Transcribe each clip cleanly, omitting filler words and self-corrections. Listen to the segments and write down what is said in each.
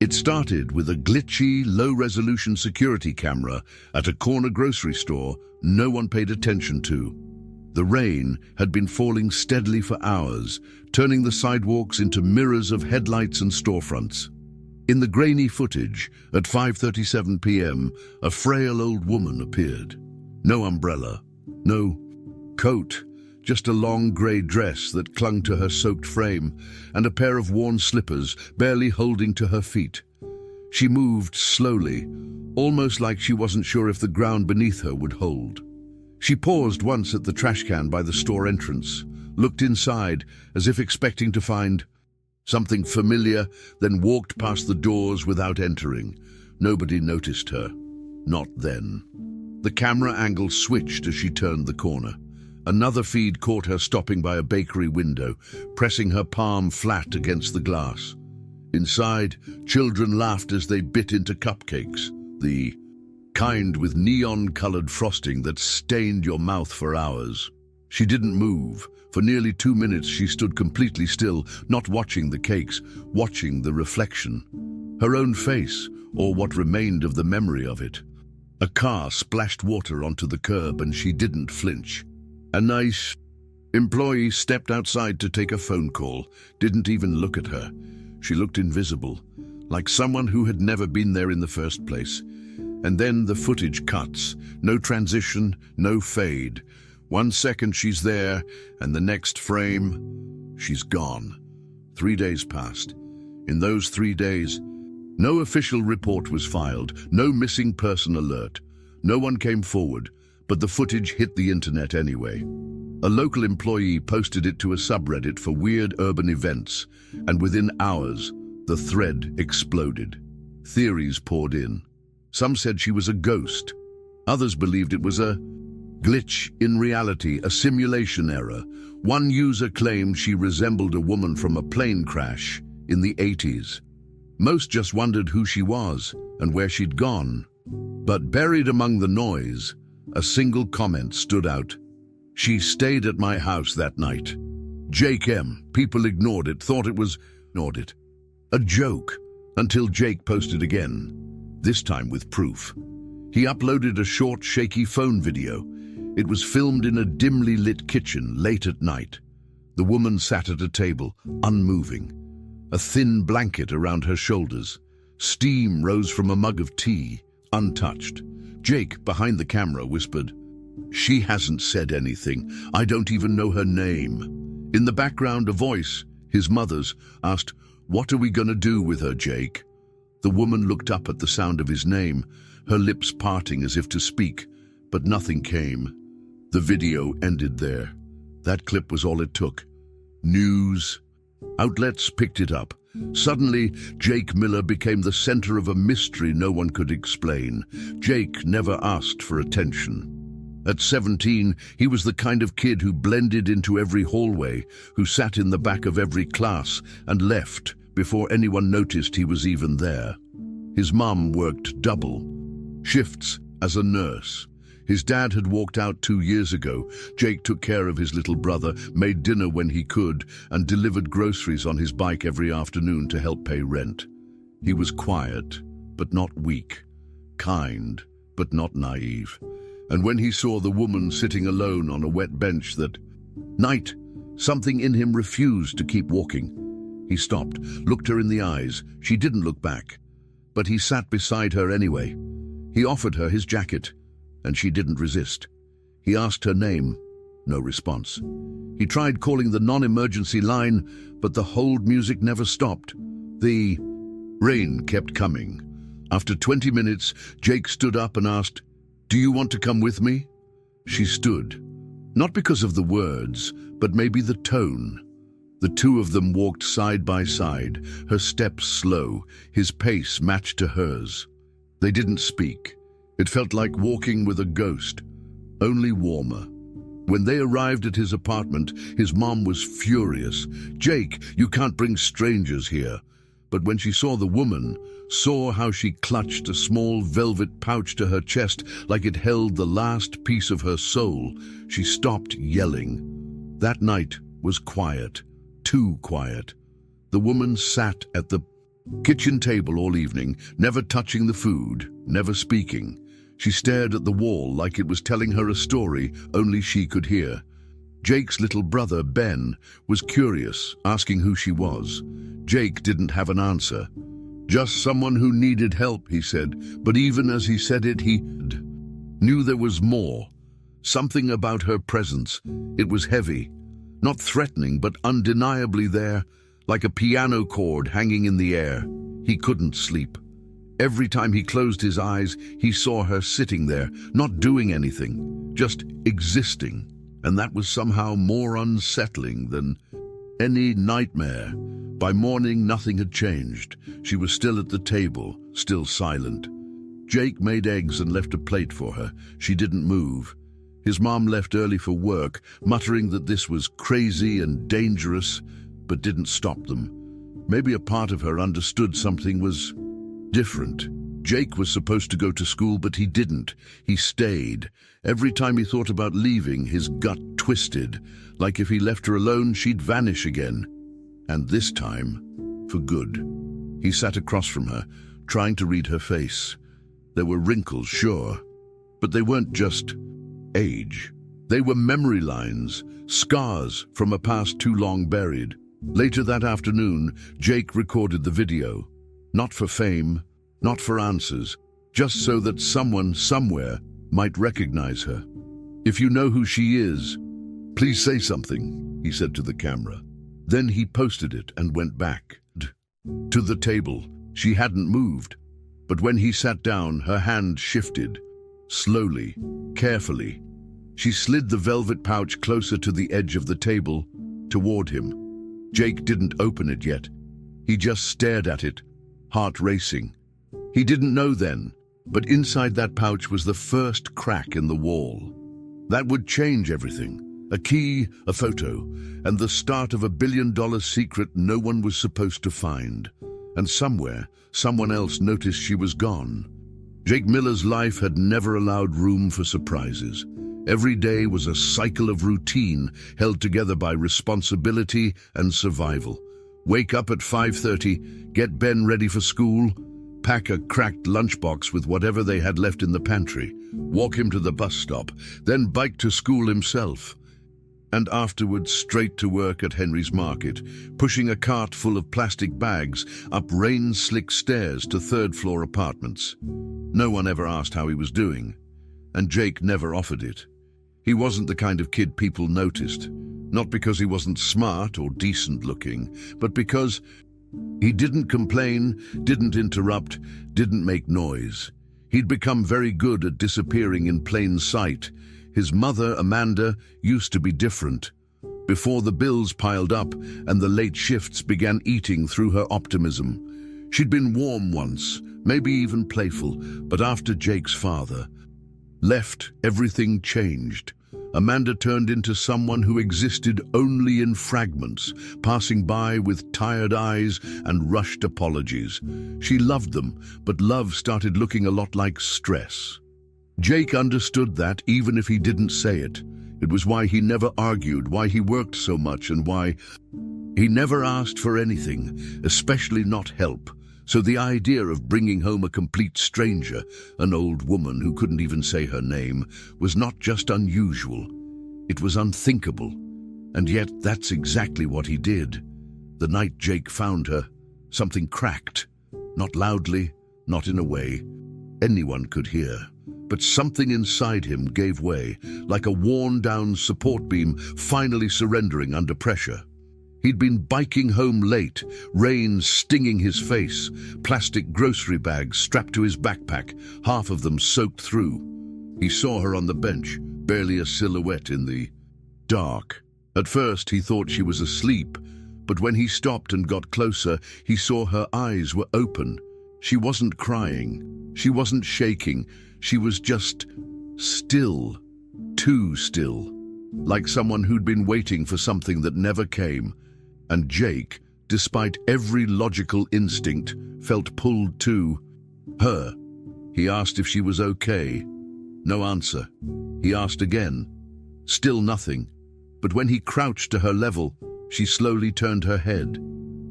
It started with a glitchy, low-resolution security camera at a corner grocery store no one paid attention to. The rain had been falling steadily for hours, turning the sidewalks into mirrors of headlights and storefronts. In the grainy footage, at 5:37 p.m., a frail old woman appeared. No umbrella, no coat, just a long grey dress that clung to her soaked frame, and a pair of worn slippers barely holding to her feet. She moved slowly, almost like she wasn't sure if the ground beneath her would hold. She paused once at the trash can by the store entrance, looked inside as if expecting to find something familiar, then walked past the doors without entering. Nobody noticed her. Not then. The camera angle switched as she turned the corner. Another feed caught her stopping by a bakery window, pressing her palm flat against the glass. Inside, children laughed as they bit into cupcakes, the kind with neon-colored frosting that stained your mouth for hours. She didn't move. For nearly 2 minutes she stood completely still, not watching the cakes, watching the reflection. Her own face, or what remained of the memory of it. A car splashed water onto the curb and she didn't flinch. A nice employee stepped outside to take a phone call, didn't even look at her. She looked invisible, like someone who had never been there in the first place. And then the footage cuts. No transition, no fade. 1 second she's there, and the next frame, she's gone. 3 days passed. In those 3 days, no official report was filed, no missing person alert. No one came forward, but the footage hit the internet anyway. A local employee posted it to a subreddit for weird urban events, and within hours, the thread exploded. Theories poured in. Some said she was a ghost. Others believed it was a glitch in reality, a simulation error. One user claimed she resembled a woman from a plane crash in the 80s. Most just wondered who she was and where she'd gone. But buried among the noise, a single comment stood out. She stayed at my house that night. Jake M. People ignored it, thought it was a joke, until Jake posted again, this time with proof. He uploaded a short, shaky phone video. It was filmed in a dimly lit kitchen late at night. The woman sat at a table, unmoving, a thin blanket around her shoulders. Steam rose from a mug of tea, untouched. Jake, behind the camera, whispered, "She hasn't said anything. I don't even know her name." In the background, a voice, his mother's, asked, "What are we gonna do with her, Jake?" The woman looked up at the sound of his name, her lips parting as if to speak, but nothing came. The video ended there. That clip was all it took. News outlets picked it up. Suddenly, Jake Miller became the center of a mystery no one could explain. Jake never asked for attention. At 17, he was the kind of kid who blended into every hallway, who sat in the back of every class and left before anyone noticed he was even there. His mum worked double shifts as a nurse. His dad had walked out 2 years ago. Jake took care of his little brother, made dinner when he could, and delivered groceries on his bike every afternoon to help pay rent. He was quiet, but not weak, kind, but not naive. And when he saw the woman sitting alone on a wet bench that night, something in him refused to keep walking. He stopped, looked her in the eyes. She didn't look back, but he sat beside her anyway. He offered her his jacket, and she didn't resist. He asked her name. No response. He tried calling the non-emergency line, but the hold music never stopped. The rain kept coming. After 20 minutes, Jake stood up and asked, "Do you want to come with me?" She stood. Not because of the words, but maybe the tone. The two of them walked side by side, her steps slow, his pace matched to hers. They didn't speak. It felt like walking with a ghost, only warmer. When they arrived at his apartment, his mom was furious. "Jake, you can't bring strangers here." But when she saw the woman, saw how she clutched a small velvet pouch to her chest like it held the last piece of her soul, she stopped yelling. That night was quiet, too quiet. The woman sat at the Kitchen table all evening, never touching the food, never speaking. She stared at the wall like it was telling her a story only she could hear. Jake's little brother, Ben, was curious, asking who she was. Jake didn't have an answer. Just someone who needed help, he said, but even as he said it, he knew there was more. Something about her presence. It was heavy, not threatening, but undeniably there, like a piano chord hanging in the air. He couldn't sleep. Every time he closed his eyes, he saw her sitting there, not doing anything, just existing. And that was somehow more unsettling than any nightmare. By morning, nothing had changed. She was still at the table, still silent. Jake made eggs and left a plate for her. She didn't move. His mom left early for work, muttering that this was crazy and dangerous, but didn't stop them. Maybe a part of her understood something was different. Jake was supposed to go to school, but he didn't. He stayed. Every time he thought about leaving, his gut twisted, like if he left her alone, she'd vanish again. And this time, for good. He sat across from her, trying to read her face. There were wrinkles, sure, but they weren't just age. They were memory lines, scars from a past too long buried. Later that afternoon, Jake recorded the video. Not for fame, not for answers, just so that someone somewhere might recognize her. "If you know who she is, please say something," he said to the camera. Then he posted it and went back to the table. She hadn't moved, but when he sat down, her hand shifted, slowly, carefully. She slid the velvet pouch closer to the edge of the table, toward him. Jake didn't open it yet. He just stared at it, heart racing. He didn't know then, but inside that pouch was the first crack in the wall. That would change everything. A key, a photo, and the start of $1 billion secret no one was supposed to find. And somewhere, someone else noticed she was gone. Jake Miller's life had never allowed room for surprises. Every day was a cycle of routine held together by responsibility and survival. Wake up at 5:30, get Ben ready for school, pack a cracked lunchbox with whatever they had left in the pantry, walk him to the bus stop, then bike to school himself. And afterwards straight to work at Henry's Market, pushing a cart full of plastic bags up rain-slick stairs to third-floor apartments. No one ever asked how he was doing, and Jake never offered it. He wasn't the kind of kid people noticed, not because he wasn't smart or decent-looking, but because he didn't complain, didn't interrupt, didn't make noise. He'd become very good at disappearing in plain sight. His mother, Amanda, used to be different. Before the bills piled up and the late shifts began eating through her optimism. She'd been warm once, maybe even playful, but after Jake's father left, everything changed. Amanda turned into someone who existed only in fragments, passing by with tired eyes and rushed apologies. She loved them, but love started looking a lot like stress. Jake understood that even if he didn't say it. It was why he never argued, why he worked so much, and why he never asked for anything, especially not help. So the idea of bringing home a complete stranger, an old woman who couldn't even say her name, was not just unusual. It was unthinkable. And yet that's exactly what he did. The night Jake found her, something cracked. Not loudly, not in a way anyone could hear. But something inside him gave way, like a worn-down support beam finally surrendering under pressure. He'd been biking home late, rain stinging his face, plastic grocery bags strapped to his backpack, half of them soaked through. He saw her on the bench, barely a silhouette in the dark. At first he thought she was asleep, but when he stopped and got closer, he saw her eyes were open. She wasn't crying, she wasn't shaking, she was just still, too still, like someone who'd been waiting for something that never came. And Jake, despite every logical instinct, felt pulled to her. He asked if she was okay. No answer. He asked again. Still nothing. But when he crouched to her level, she slowly turned her head.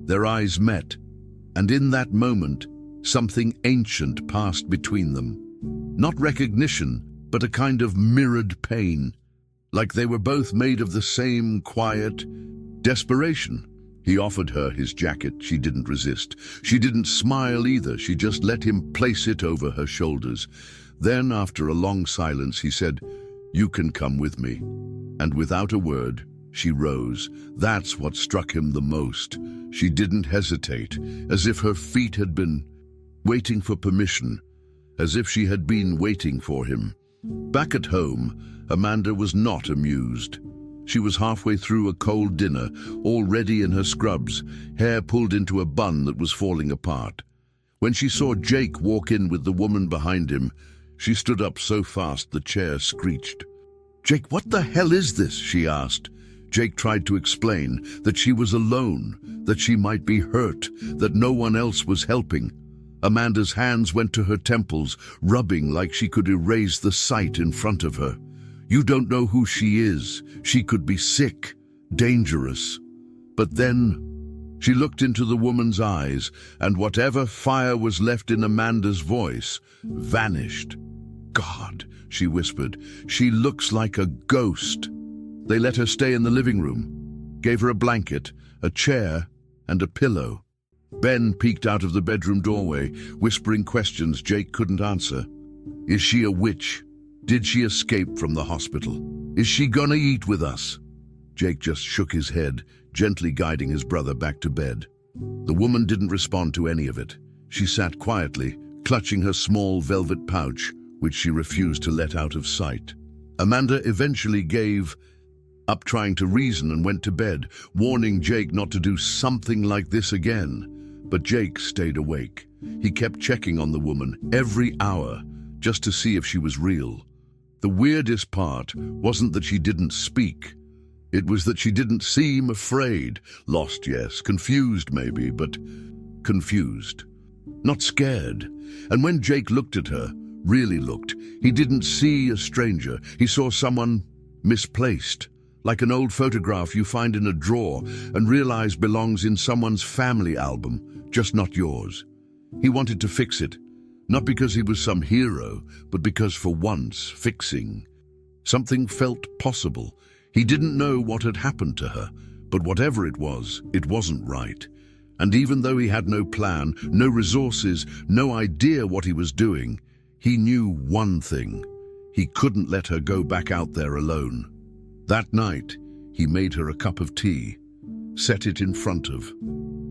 Their eyes met. And in that moment, something ancient passed between them. Not recognition, but a kind of mirrored pain, like they were both made of the same quiet desperation. He offered her his jacket. She didn't resist. She didn't smile either. She just let him place it over her shoulders. Then, after a long silence, he said, "You can come with me." And without a word, she rose. That's what struck him the most. She didn't hesitate, as if her feet had been waiting for permission, as if she had been waiting for him. Back at home, Amanda was not amused. She was halfway through a cold dinner, already in her scrubs, hair pulled into a bun that was falling apart. When she saw Jake walk in with the woman behind him, she stood up so fast the chair screeched. "Jake, what the hell is this?" she asked. Jake tried to explain that she was alone, that she might be hurt, that no one else was helping. Amanda's hands went to her temples, rubbing like she could erase the sight in front of her. "You don't know who she is. She could be sick, dangerous." But then she looked into the woman's eyes, and whatever fire was left in Amanda's voice vanished. "God," she whispered, "she looks like a ghost." They let her stay in the living room, gave her a blanket, a chair, and a pillow. Ben peeked out of the bedroom doorway, whispering questions Jake couldn't answer. "Is she a witch? Did she escape from the hospital? Is she gonna eat with us?" Jake just shook his head, gently guiding his brother back to bed. The woman didn't respond to any of it. She sat quietly, clutching her small velvet pouch, which she refused to let out of sight. Amanda eventually gave up trying to reason and went to bed, warning Jake not to do something like this again. But Jake stayed awake. He kept checking on the woman every hour, just to see if she was real. The weirdest part wasn't that she didn't speak. It was that she didn't seem afraid. Lost, yes. Confused, maybe, but confused. Not scared. And when Jake looked at her, really looked, he didn't see a stranger. He saw someone misplaced, like an old photograph you find in a drawer and realize belongs in someone's family album, just not yours. He wanted to fix it. Not because he was some hero, but because for once, fixing something felt possible. He didn't know what had happened to her, but whatever it wasn't right. And even though he had no plan, no resources, no idea what he was doing, he knew one thing. He couldn't let her go back out there alone. That night, he made her a cup of tea, set it in front of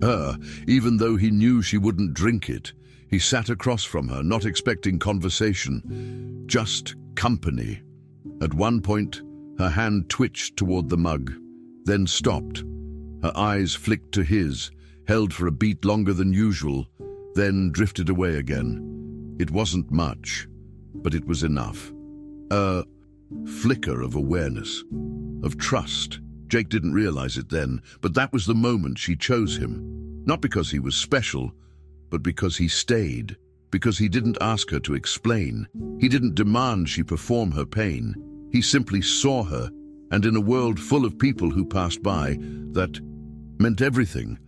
her, even though he knew she wouldn't drink it. He sat across from her, not expecting conversation, just company. At one point, her hand twitched toward the mug, then stopped. Her eyes flicked to his, held for a beat longer than usual, then drifted away again. It wasn't much, but it was enough. A flicker of awareness, of trust. Jake didn't realize it then, but that was the moment she chose him. Not because he was special, but because he stayed, because he didn't ask her to explain. He didn't demand she perform her pain. He simply saw her, and in a world full of people who passed by, that meant everything.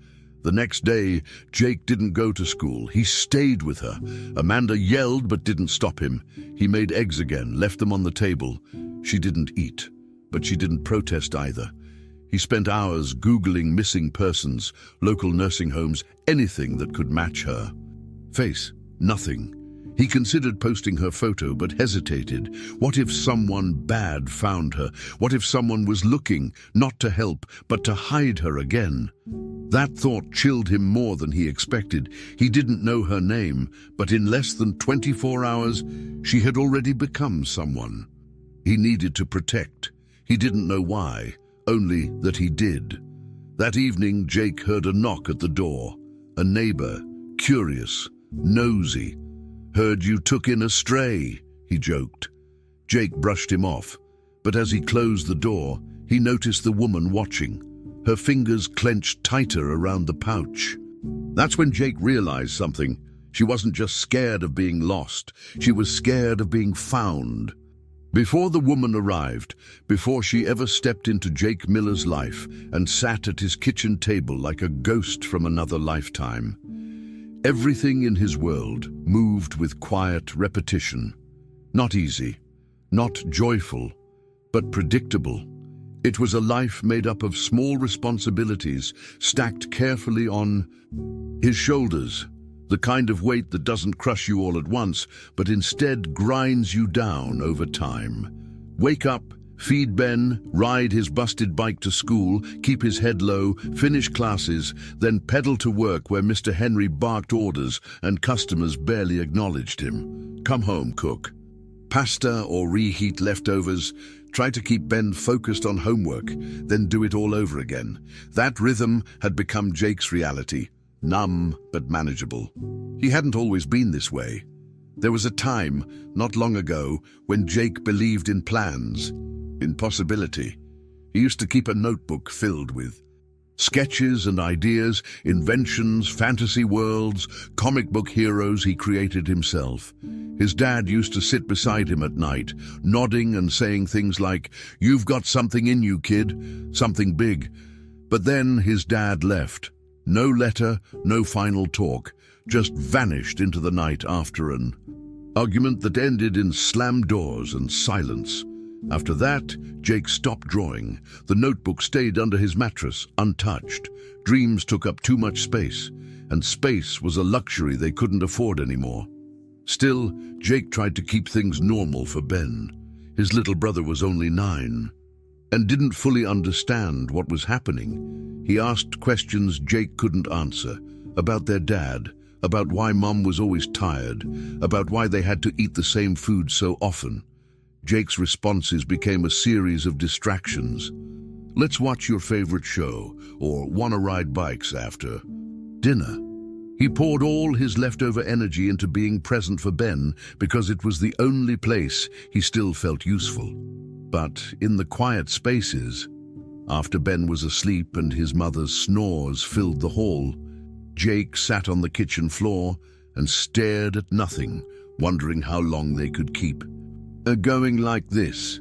The next day, Jake didn't go to school. He stayed with her. Amanda yelled but didn't stop him. He made eggs again, left them on the table. She didn't eat, but she didn't protest either. He spent hours Googling missing persons, local nursing homes, anything that could match her face. Nothing. He considered posting her photo but hesitated. What if someone bad found her? What if someone was looking, not to help, but to hide her again? That thought chilled him more than he expected. He didn't know her name, but in less than 24 hours, she had already become someone he needed to protect. He didn't know why, only that he did. That evening, Jake heard a knock at the door. A neighbor, curious, nosy. "Heard you took in a stray," he joked. Jake brushed him off, but as he closed the door, he noticed the woman watching. Her fingers clenched tighter around the pouch. That's when Jake realized something. She wasn't just scared of being lost, she was scared of being found. Before the woman arrived, before she ever stepped into Jake Miller's life and sat at his kitchen table like a ghost from another lifetime, Everything in his world moved with quiet repetition. Not easy, not joyful, but predictable. It was a life made up of small responsibilities stacked carefully on his shoulders, the kind of weight that doesn't crush you all at once, but instead grinds you down over time. Wake up, feed Ben, ride his busted bike to school, keep his head low, finish classes, then pedal to work where Mr. Henry barked orders and customers barely acknowledged him. Come home, cook pasta or reheat leftovers. Try to keep Ben focused on homework, then do it all over again. That rhythm had become Jake's reality, numb but manageable. He hadn't always been this way. There was a time, not long ago, when Jake believed in plans, in possibility. He used to keep a notebook filled with sketches and ideas, inventions, fantasy worlds, comic book heroes he created himself. His dad used to sit beside him at night, nodding and saying things like, "You've got something in you, kid, something big." But then his dad left. No letter, no final talk, just vanished into the night after an argument that ended in slammed doors and silence. After that, Jake stopped drawing. The notebook stayed under his mattress, untouched. Dreams took up too much space, and space was a luxury they couldn't afford anymore. Still, Jake tried to keep things normal for Ben. His little brother was only 9, and didn't fully understand what was happening. He asked questions Jake couldn't answer, about their dad, about why Mom was always tired, about why they had to eat the same food so often. Jake's responses became a series of distractions. "Let's watch your favorite show," or "wanna ride bikes after dinner." He poured all his leftover energy into being present for Ben because it was the only place he still felt useful. But in the quiet spaces, after Ben was asleep and his mother's snores filled the hall, Jake sat on the kitchen floor and stared at nothing, wondering how long they could keep going like this.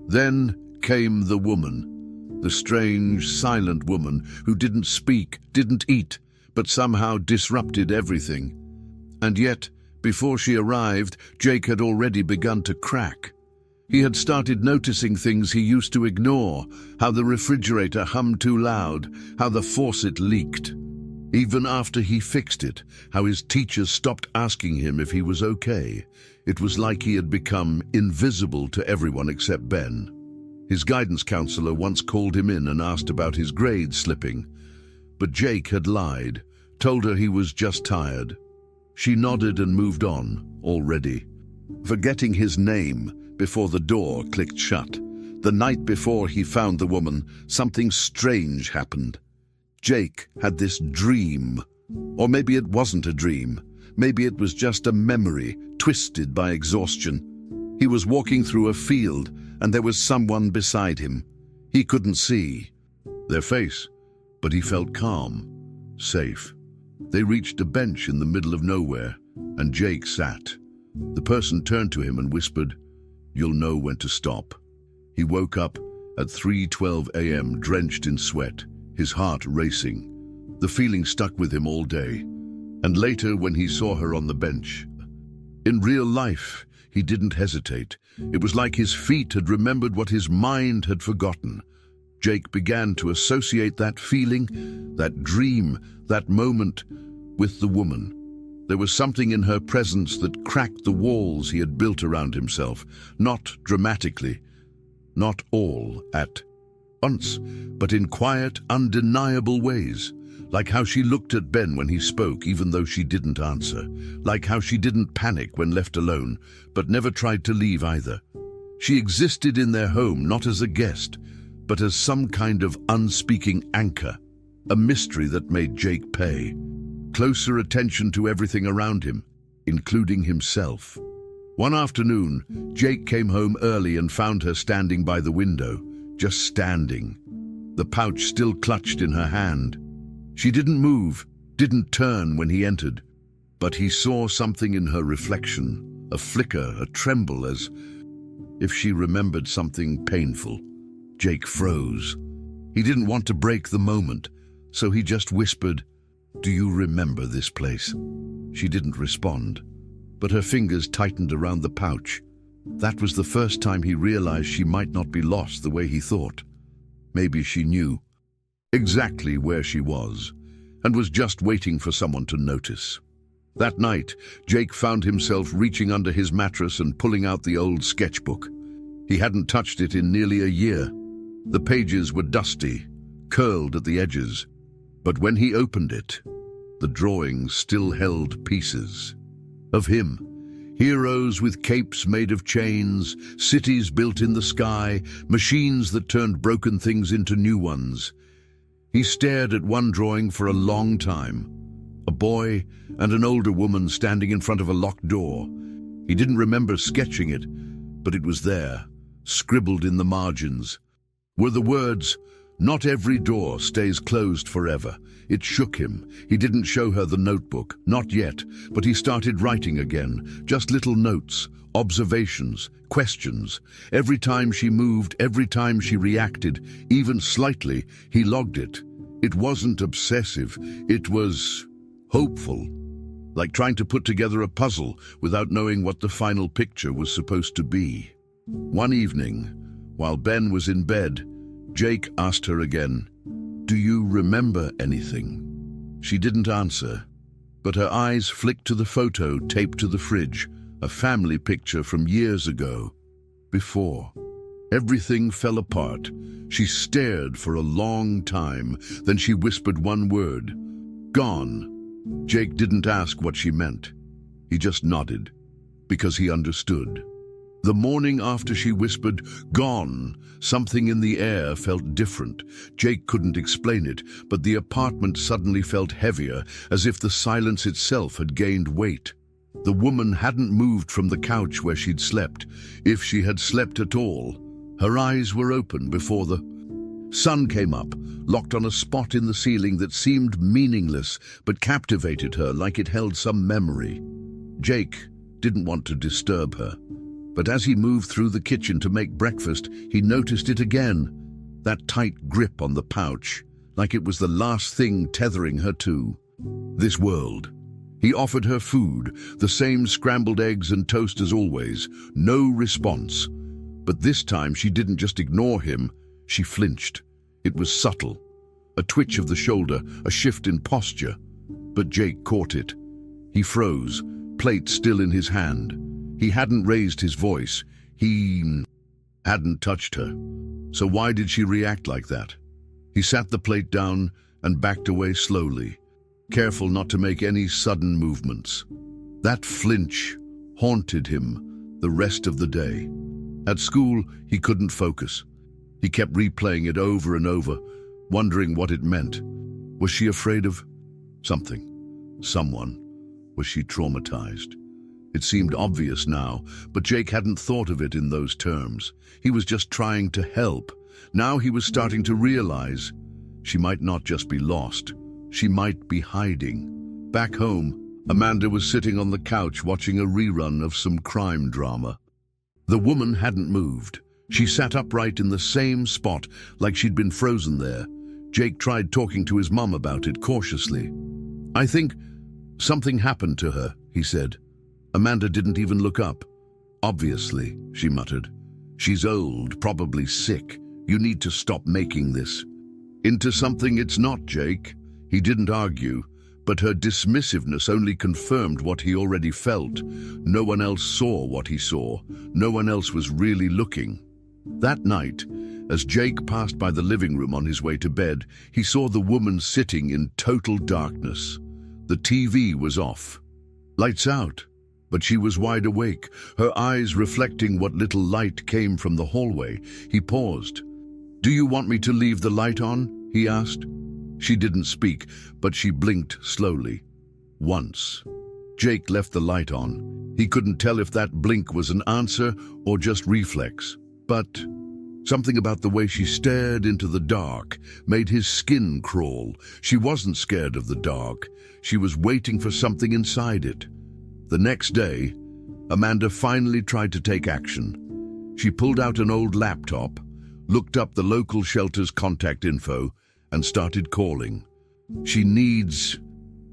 Then came the woman, the strange, silent woman who didn't speak, didn't eat, but somehow disrupted everything. And yet, before she arrived, Jake had already begun to crack. He had started noticing things he used to ignore, how the refrigerator hummed too loud, how the faucet leaked. Even after he fixed it, how his teachers stopped asking him if he was okay. It was like he had become invisible to everyone except Ben. His guidance counselor once called him in and asked about his grades slipping. But Jake had lied, told her he was just tired. She nodded and moved on, already. Forgetting his name before the door clicked shut. The night before he found the woman, something strange happened. Jake had this dream. Or maybe it wasn't a dream. Maybe it was just a memory, twisted by exhaustion. He was walking through a field, and there was someone beside him. He couldn't see their face, but he felt calm, safe. They reached a bench in the middle of nowhere, and Jake sat. The person turned to him and whispered, "You'll know when to stop." He woke up at 3:12 a.m., drenched in sweat, his heart racing. The feeling stuck with him all day. And later, when he saw her on the bench, in real life, he didn't hesitate. It was like his feet had remembered what his mind had forgotten. Jake began to associate that feeling, that dream, that moment, with the woman. There was something in her presence that cracked the walls he had built around himself, not dramatically, not all at once, but in quiet, undeniable ways. Like how she looked at Ben when he spoke, even though she didn't answer. Like how she didn't panic when left alone, but never tried to leave either. She existed in their home not as a guest, but as some kind of unspeaking anchor, a mystery that made Jake pay closer attention to everything around him, including himself. One afternoon, Jake came home early and found her standing by the window, just standing, the pouch still clutched in her hand. She didn't move, didn't turn when he entered, but he saw something in her reflection, a flicker, a tremble, as if she remembered something painful. Jake froze. He didn't want to break the moment, so he just whispered, "Do you remember this place?" She didn't respond, but her fingers tightened around the pouch. That was the first time he realized she might not be lost the way he thought. Maybe she knew exactly where she was and was just waiting for someone to notice. That night, Jake found himself reaching under his mattress and pulling out the old sketchbook. He hadn't touched it in nearly a year. The pages were dusty, curled at the edges, but when he opened it, the drawings still held pieces of him. Heroes with capes made of chains, cities built in the sky, machines that turned broken things into new ones. He stared at one drawing for a long time. A boy and an older woman standing in front of a locked door. He didn't remember sketching it, but it was there, scribbled in the margins. Were the words, "Not every door stays closed forever." It shook him. He didn't show her the notebook, not yet, but he started writing again, just little notes, observations, questions. Every time she moved, every time she reacted, even slightly, he logged it. It wasn't obsessive, it was hopeful, like trying to put together a puzzle without knowing what the final picture was supposed to be. One evening, while Ben was in bed, Jake asked her again, "Do you remember anything?" She didn't answer, but her eyes flicked to the photo taped to the fridge, a family picture from years ago. Before. Everything fell apart. She stared for a long time, then she whispered one word, "Gone." Jake didn't ask what she meant. He just nodded, because he understood. The morning after she whispered, "Gone," something in the air felt different. Jake couldn't explain it, but the apartment suddenly felt heavier, as if the silence itself had gained weight. The woman hadn't moved from the couch where she'd slept, if she had slept at all. Her eyes were open before the sun came up, locked on a spot in the ceiling that seemed meaningless, but captivated her like it held some memory. Jake didn't want to disturb her, but as he moved through the kitchen to make breakfast, he noticed it again, that tight grip on the pouch, like it was the last thing tethering her to this world. He offered her food, the same scrambled eggs and toast as always, no response. But this time she didn't just ignore him, she flinched. It was subtle, a twitch of the shoulder, a shift in posture. But Jake caught it. He froze, plate still in his hand. He hadn't raised his voice. He hadn't touched her. So why did she react like that? He sat the plate down and backed away slowly, careful not to make any sudden movements. That flinch haunted him the rest of the day. At school, he couldn't focus. He kept replaying it over and over, wondering what it meant. Was she afraid of something? Someone? Was she traumatized? It seemed obvious now, but Jake hadn't thought of it in those terms. He was just trying to help. Now he was starting to realize she might not just be lost. She might be hiding. Back home, Amanda was sitting on the couch watching a rerun of some crime drama. The woman hadn't moved. She sat upright in the same spot, like she'd been frozen there. Jake tried talking to his mum about it cautiously. "I think something happened to her," he said. Amanda didn't even look up. "Obviously," she muttered. "She's old, probably sick. You need to stop making this into something it's not, Jake." He didn't argue, but her dismissiveness only confirmed what he already felt. No one else saw what he saw. No one else was really looking. That night, as Jake passed by the living room on his way to bed, he saw the woman sitting in total darkness. The TV was off. Lights out. But she was wide awake, her eyes reflecting what little light came from the hallway. He paused. "Do you want me to leave the light on?" he asked. She didn't speak, but she blinked slowly. Once. Jake left the light on. He couldn't tell if that blink was an answer or just reflex. But something about the way she stared into the dark made his skin crawl. She wasn't scared of the dark. She was waiting for something inside it. The next day, Amanda finally tried to take action. She pulled out an old laptop, looked up the local shelter's contact info, and started calling. "She needs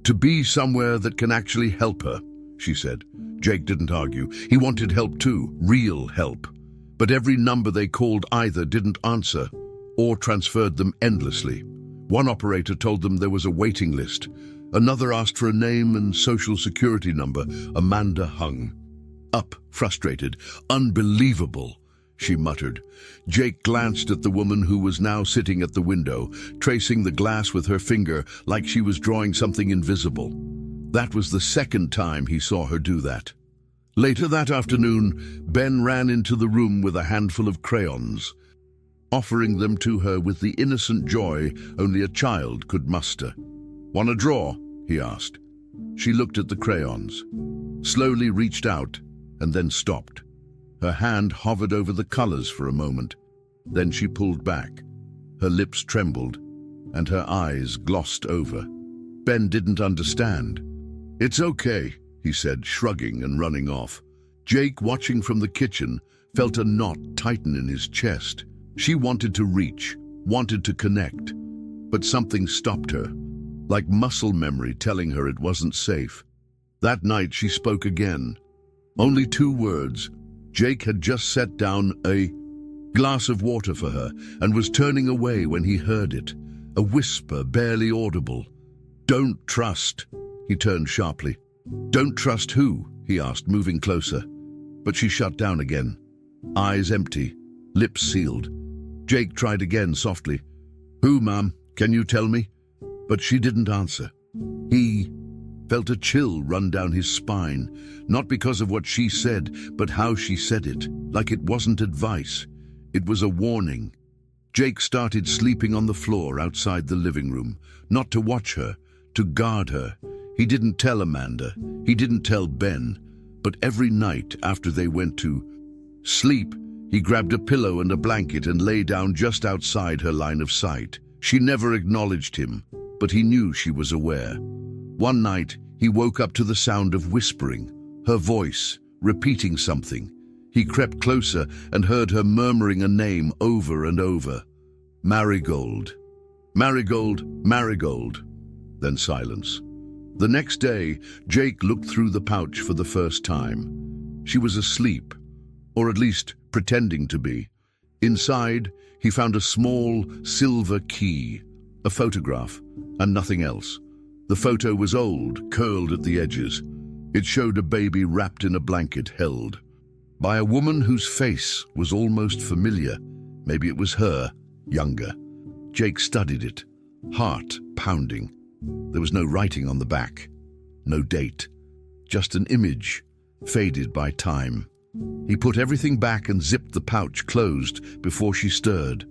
To be somewhere that can actually help her, she said. Jake didn't argue. He wanted help too, real help. But every number they called either didn't answer or transferred them endlessly. One operator told them there was a waiting list. Another asked for a name and social security number. Amanda hung up, frustrated. Unbelievable, she muttered. Jake glanced at the woman who was now sitting at the window, tracing the glass with her finger like she was drawing something invisible. That was the second time he saw her do that. Later that afternoon, Ben ran into the room with a handful of crayons, offering them to her with the innocent joy only a child could muster. "Want a draw?" he asked. She looked at the crayons, slowly reached out, and then stopped. Her hand hovered over the colors for a moment. Then she pulled back. Her lips trembled, and her eyes glossed over. Ben didn't understand. "It's okay," he said, shrugging and running off. Jake, watching from the kitchen, felt a knot tighten in his chest. She wanted to reach, wanted to connect, but something stopped her, like muscle memory telling her it wasn't safe. That night she spoke again. Only 2 words. Jake had just set down a glass of water for her and was turning away when he heard it, a whisper barely audible. "Don't trust." He turned sharply. "Don't trust who?" he asked, moving closer. But she shut down again, eyes empty, lips sealed. Jake tried again softly. "Who, ma'am? Can you tell me?" But she didn't answer. He felt a chill run down his spine, not because of what she said, but how she said it, like it wasn't advice. It was a warning. Jake started sleeping on the floor outside the living room, not to watch her, to guard her. He didn't tell Amanda, he didn't tell Ben, but every night after they went to sleep, he grabbed a pillow and a blanket and lay down just outside her line of sight. She never acknowledged him, but he knew she was aware. One night, he woke up to the sound of whispering, her voice, repeating something. He crept closer and heard her murmuring a name over and over. Marigold. Marigold, Marigold. Then silence. The next day, Jake looked through the pouch for the first time. She was asleep, or at least pretending to be. Inside, he found a small silver key, a photograph, and nothing else. The photo was old, curled at the edges. It showed a baby wrapped in a blanket held by a woman whose face was almost familiar. Maybe it was her, younger. Jake studied it, heart pounding. There was no writing on the back, no date, just an image, faded by time. He put everything back and zipped the pouch closed before she stirred.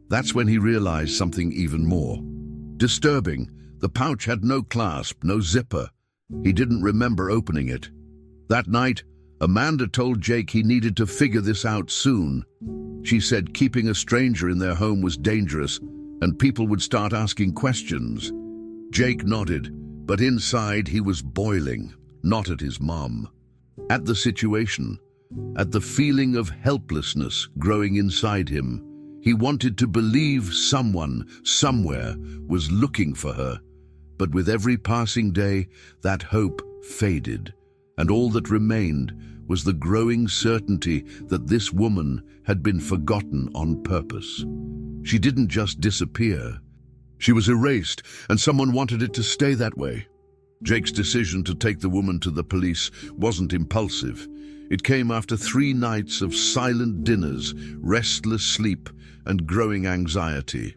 That's when he realized something even more disturbing. The pouch had no clasp, no zipper. He didn't remember opening it. That night, Amanda told Jake he needed to figure this out soon. She said keeping a stranger in their home was dangerous, and people would start asking questions. Jake nodded, but inside he was boiling, not at his mom. At the situation, at the feeling of helplessness growing inside him. He wanted to believe someone, somewhere, was looking for her. But with every passing day, that hope faded, and all that remained was the growing certainty that this woman had been forgotten on purpose. She didn't just disappear. She was erased, and someone wanted it to stay that way. Jake's decision to take the woman to the police wasn't impulsive. It came after 3 nights of silent dinners, restless sleep, and growing anxiety.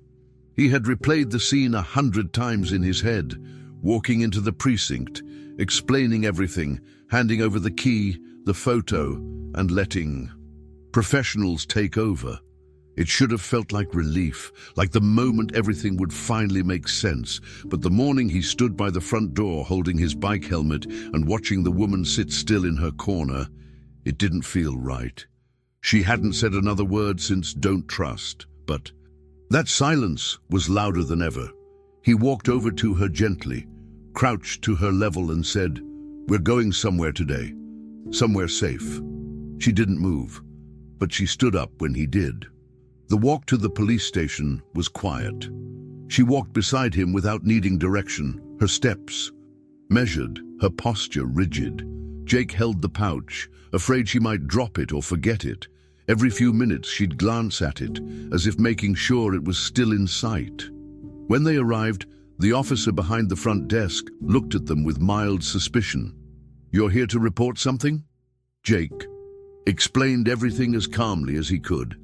He had replayed the scene 100 times in his head, walking into the precinct, explaining everything, handing over the key, the photo, and letting professionals take over. It should have felt like relief, like the moment everything would finally make sense. But the morning he stood by the front door holding his bike helmet and watching the woman sit still in her corner, it didn't feel right. She hadn't said another word since "don't trust," but that silence was louder than ever. He walked over to her gently, crouched to her level and said, "We're going somewhere today, somewhere safe." She didn't move, but she stood up when he did. The walk to the police station was quiet. She walked beside him without needing direction, her steps Measured, her posture rigid. Jake held the pouch, afraid she might drop it or forget it. Every few minutes she'd glance at it, as if making sure it was still in sight. When they arrived, the officer behind the front desk looked at them with mild suspicion. "You're here to report something?" Jake explained everything as calmly as he could.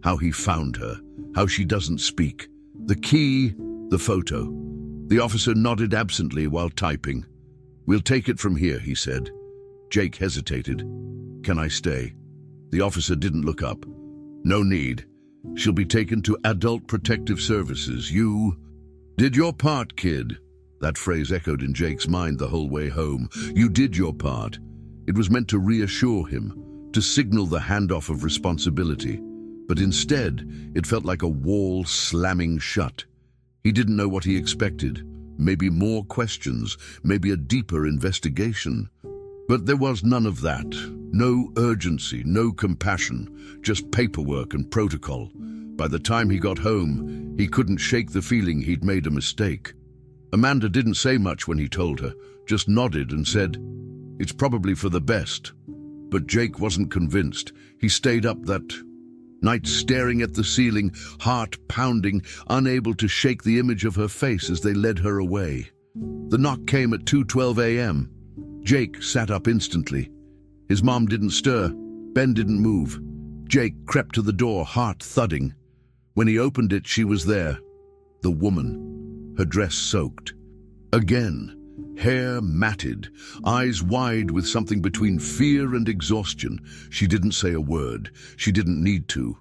How he found her, how she doesn't speak. The key, the photo. The officer nodded absently while typing. "We'll take it from here," he said. Jake hesitated. "Can I stay?" The officer didn't look up. "No need. She'll be taken to Adult Protective Services. You did your part, kid." That phrase echoed in Jake's mind the whole way home. You did your part. It was meant to reassure him, to signal the handoff of responsibility. But instead, it felt like a wall slamming shut. He didn't know what he expected. Maybe more questions, maybe a deeper investigation. But there was none of that. No urgency, no compassion, just paperwork and protocol. By the time he got home, he couldn't shake the feeling he'd made a mistake. Amanda didn't say much when he told her, just nodded and said, "It's probably for the best." But Jake wasn't convinced. He stayed up that night staring at the ceiling, heart pounding, unable to shake the image of her face as they led her away. The knock came at 2:12 a.m. Jake sat up instantly. His mom didn't stir. Ben didn't move. Jake crept to the door, heart thudding. When he opened it, she was there. The woman, her dress soaked. Again, hair matted, eyes wide with something between fear and exhaustion. She didn't say a word. She didn't need to.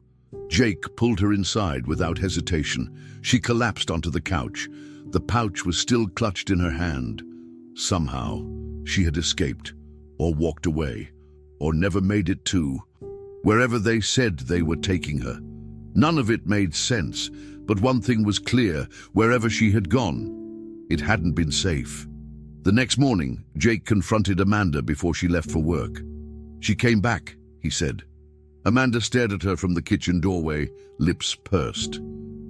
Jake pulled her inside without hesitation. She collapsed onto the couch. The pouch was still clutched in her hand. Somehow, she had escaped, or walked away, or never made it to wherever they said they were taking her. None of it made sense, but one thing was clear: wherever she had gone, it hadn't been safe. The next morning, Jake confronted Amanda before she left for work. "She came back," he said. Amanda stared at her from the kitchen doorway, lips pursed.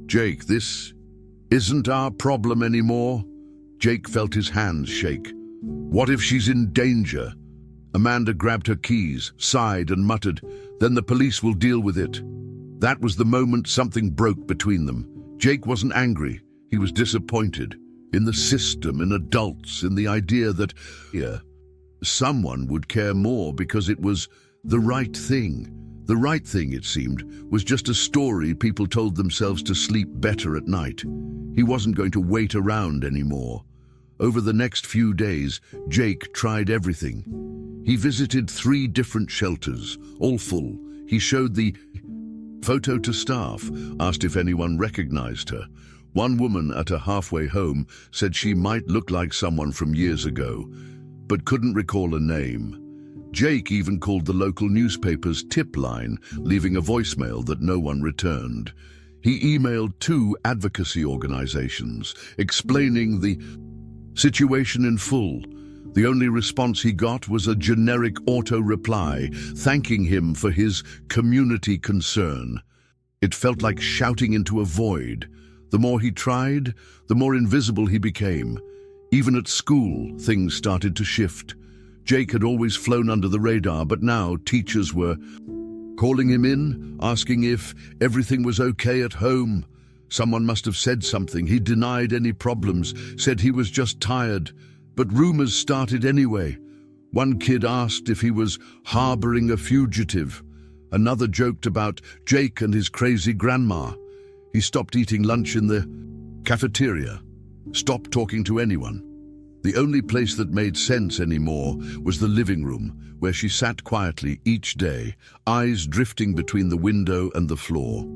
"Jake, this isn't our problem anymore." Jake felt his hands shake. "What if she's in danger?" Amanda grabbed her keys, sighed and muttered, "Then the police will deal with it." That was the moment something broke between them. Jake wasn't angry. He was disappointed. In the system, in adults, in the idea that someone would care more because it was the right thing. The right thing, it seemed, was just a story people told themselves to sleep better at night. He wasn't going to wait around anymore. Over the next few days, Jake tried everything. He visited 3 different shelters, all full. He showed the photo to staff, asked if anyone recognized her. One woman at a halfway home said she might look like someone from years ago, but couldn't recall a name. Jake even called the local newspaper's tip line, leaving a voicemail that no one returned. He emailed 2 advocacy organizations, explaining the situation in full. The only response he got was a generic auto-reply, thanking him for his community concern. It felt like shouting into a void. The more he tried, the more invisible he became. Even at school, things started to shift. Jake had always flown under the radar, but now teachers were calling him in, asking if everything was okay at home. Someone must have said something. He denied any problems, said he was just tired. But rumors started anyway. One kid asked if he was harboring a fugitive. Another joked about Jake and his crazy grandma. He stopped eating lunch in the cafeteria, stopped talking to anyone. The only place that made sense anymore was the living room, where she sat quietly each day, eyes drifting between the window and the floor.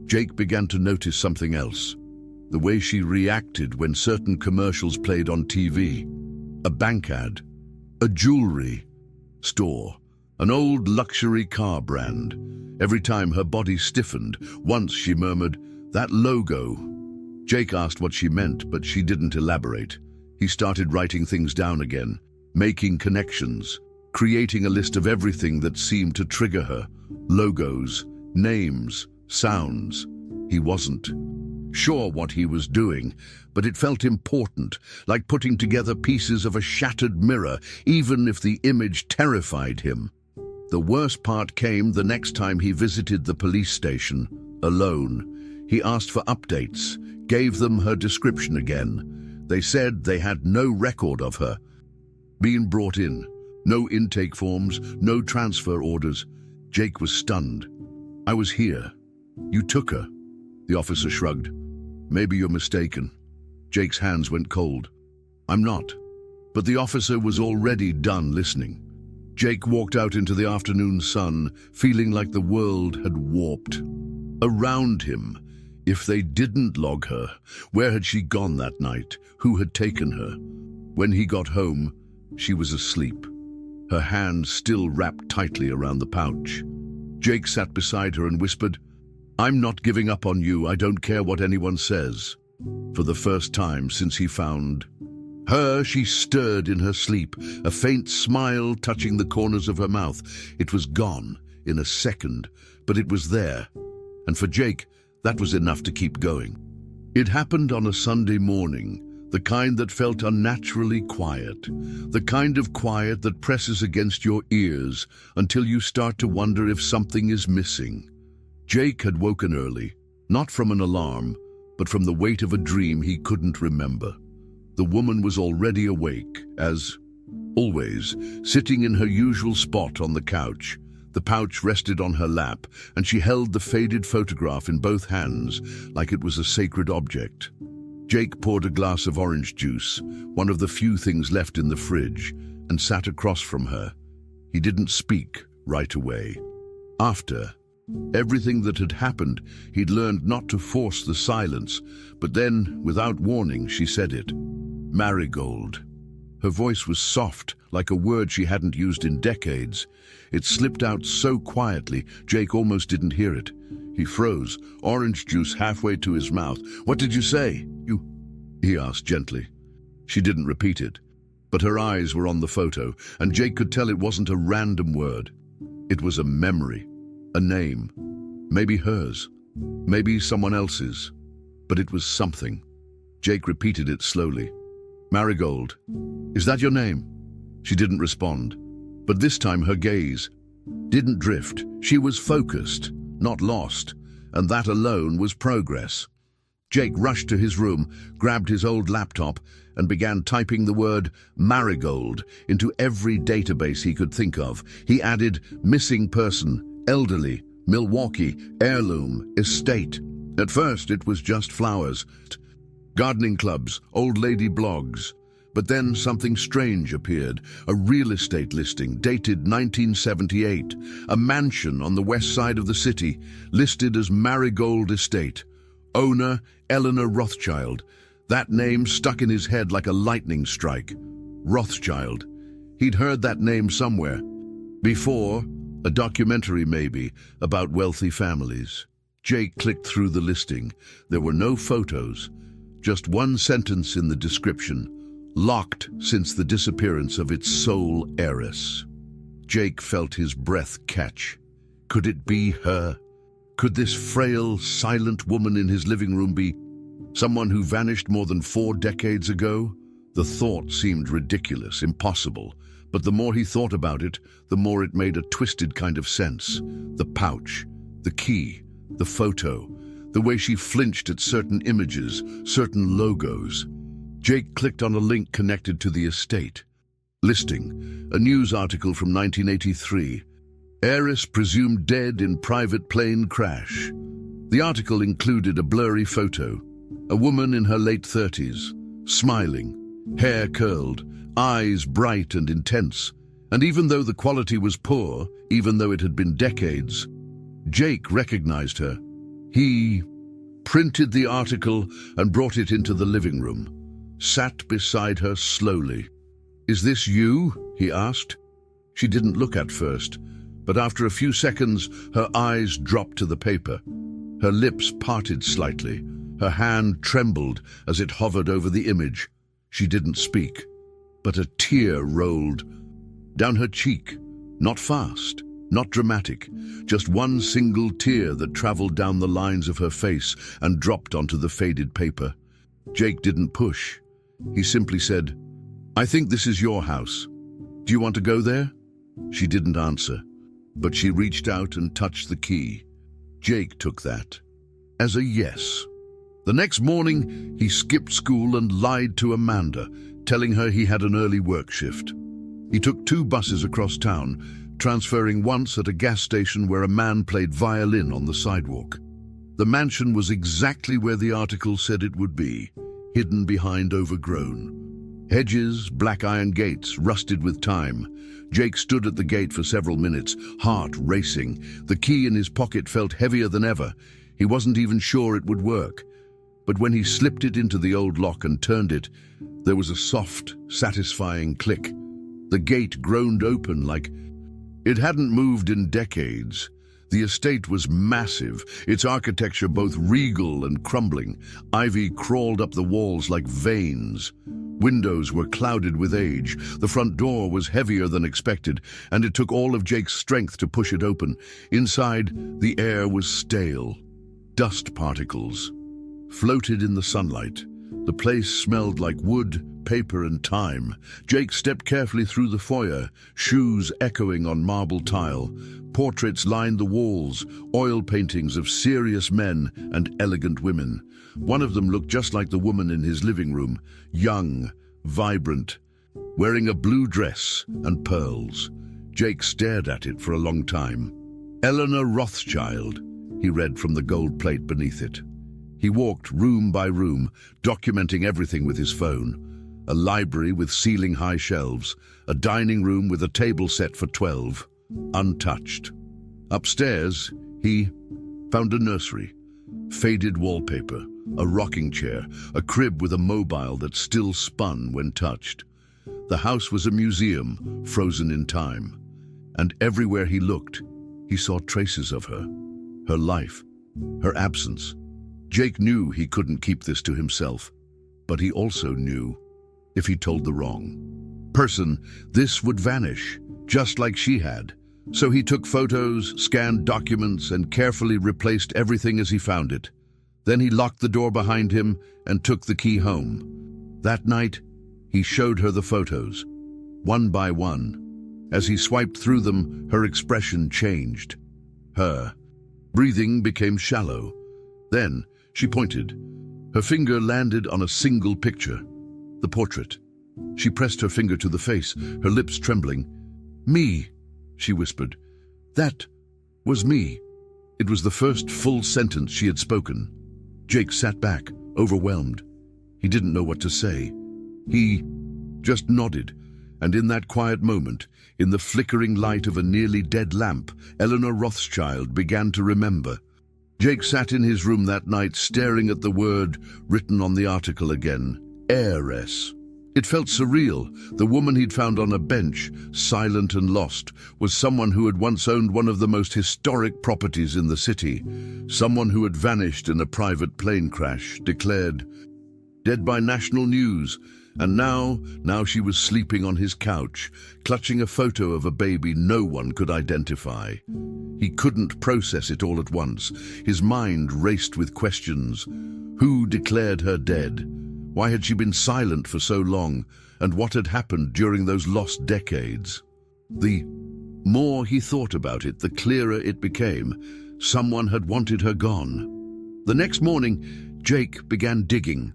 Jake began to notice something else. The way she reacted when certain commercials played on TV. A bank ad, a jewelry store, an old luxury car brand. Every time her body stiffened, once she murmured, "That logo." Jake asked what she meant, but she didn't elaborate. He started writing things down again, making connections, creating a list of everything that seemed to trigger her. Logos, names, sounds. He wasn't. sure what he was doing, but it felt important, like putting together pieces of a shattered mirror, even if the image terrified him. The worst part came the next time he visited the police station, alone. He asked for updates, gave them her description again. They said they had no record of her being brought in. No intake forms, no transfer orders. Jake was stunned. "I was here. You took her." The officer shrugged. "Maybe you're mistaken." Jake's hands went cold. "I'm not." But the officer was already done listening. Jake walked out into the afternoon sun, feeling like the world had warped around him. If they didn't log her, where had she gone that night? Who had taken her? When he got home, she was asleep, her hand still wrapped tightly around the pouch. Jake sat beside her and whispered, "I'm not giving up on you. I don't care what anyone says." For the first time since he found her, she stirred in her sleep, a faint smile touching the corners of her mouth. It was gone in a second, but it was there. And for Jake, that was enough to keep going. It happened on a Sunday morning, the kind that felt unnaturally quiet, the kind of quiet that presses against your ears until you start to wonder if something is missing. Jake had woken early, not from an alarm, but from the weight of a dream he couldn't remember. The woman was already awake, as always, sitting in her usual spot on the couch. The pouch rested on her lap, and she held the faded photograph in both hands, like it was a sacred object. Jake poured a glass of orange juice, one of the few things left in the fridge, and sat across from her. He didn't speak right away. After everything that had happened, he'd learned not to force the silence, but then, without warning, she said it. Marigold. Her voice was soft, like a word she hadn't used in decades. It slipped out so quietly, Jake almost didn't hear it. He froze, orange juice halfway to his mouth. "What did you say?" He asked gently. She didn't repeat it, but her eyes were on the photo, and Jake could tell it wasn't a random word. It was a memory, a name, maybe hers, maybe someone else's, but it was something. Jake repeated it slowly. "Marigold, is that your name?" She didn't respond, but this time her gaze didn't drift. She was focused, not lost, and that alone was progress. Jake rushed to his room, grabbed his old laptop, and began typing the word Marigold into every database he could think of. He added missing person, elderly, Milwaukee, heirloom, estate. At first it was just flowers, gardening clubs, old lady blogs. But then something strange appeared, a real estate listing dated 1978, a mansion on the west side of the city, listed as Marigold Estate. Owner, Eleanor Rothschild. That name stuck in his head like a lightning strike. Rothschild. He'd heard that name somewhere. Before, a documentary maybe, about wealthy families. Jake clicked through the listing. There were no photos, just one sentence in the description. Locked since the disappearance of its sole heiress. Jake felt his breath catch. Could it be her? Could this frail, silent woman in his living room be someone who vanished more than 4 decades ago? The thought seemed ridiculous, impossible, but the more he thought about it, the more it made a twisted kind of sense. The pouch, the key, the photo, the way she flinched at certain images, certain logos. Jake clicked on a link connected to the estate. Listing, a news article from 1983. Heiress presumed dead in private plane crash. The article included a blurry photo. A woman in her late 30s, smiling, hair curled, eyes bright and intense. And even though the quality was poor, even though it had been decades, Jake recognized her. He printed the article and brought it into the living room. Sat beside her slowly. "Is this you?" he asked. She didn't look at first, but after a few seconds, her eyes dropped to the paper. Her lips parted slightly. Her hand trembled as it hovered over the image. She didn't speak, but a tear rolled down her cheek, not fast, Not dramatic, just one single tear that traveled down the lines of her face and dropped onto the faded paper. Jake didn't push. He simply said, "I think this is your house. Do you want to go there?" She didn't answer, but she reached out and touched the key. Jake took that as a yes. The next morning, he skipped school and lied to Amanda, telling her he had an early work shift. He took 2 buses across town, transferring once at a gas station where a man played violin on the sidewalk. The mansion was exactly where the article said it would be, hidden behind overgrown hedges, black iron gates, rusted with time. Jake stood at the gate for several minutes, heart racing. The key in his pocket felt heavier than ever. He wasn't even sure it would work. But when he slipped it into the old lock and turned it, there was a soft, satisfying click. The gate groaned open like it hadn't moved in decades. The estate was massive, its architecture both regal and crumbling. Ivy crawled up the walls like veins. Windows were clouded with age. The front door was heavier than expected, and it took all of Jake's strength to push it open. Inside, the air was stale. Dust particles floated in the sunlight. The place smelled like wood, paper, and time. Jake stepped carefully through the foyer, shoes echoing on marble tile. Portraits lined the walls, oil paintings of serious men and elegant women. One of them looked just like the woman in his living room, young, vibrant, wearing a blue dress and pearls. Jake stared at it for a long time. Eleanor Rothschild, he read from the gold plate beneath it. He walked room by room, documenting everything with his phone. A library with ceiling-high shelves, a dining room with a table set for 12, untouched. Upstairs, he found a nursery, faded wallpaper, a rocking chair, a crib with a mobile that still spun when touched. The house was a museum, frozen in time. And everywhere he looked, he saw traces of her life, her absence. Jake knew he couldn't keep this to himself, but he also knew if he told the wrong person, this would vanish, just like she had. So he took photos, scanned documents, and carefully replaced everything as he found it. Then he locked the door behind him and took the key home. That night, he showed her the photos, one by one. As he swiped through them, her expression changed. Her breathing became shallow. Then she pointed. Her finger landed on a single picture, the portrait. She pressed her finger to the face, her lips trembling. "Me," she whispered. "That was me." It was the first full sentence she had spoken. Jake sat back, overwhelmed. He didn't know what to say. He just nodded, and in that quiet moment, in the flickering light of a nearly dead lamp, Eleanor Rothschild began to remember. Jake sat in his room that night, staring at the word written on the article again, heiress. It felt surreal. The woman he'd found on a bench, silent and lost, was someone who had once owned one of the most historic properties in the city. Someone who had vanished in a private plane crash, declared dead by national news. And now she was sleeping on his couch, clutching a photo of a baby no one could identify. He couldn't process it all at once. His mind raced with questions. Who declared her dead? Why had she been silent for so long? And what had happened during those lost decades? The more he thought about it, the clearer it became. Someone had wanted her gone. The next morning, Jake began digging.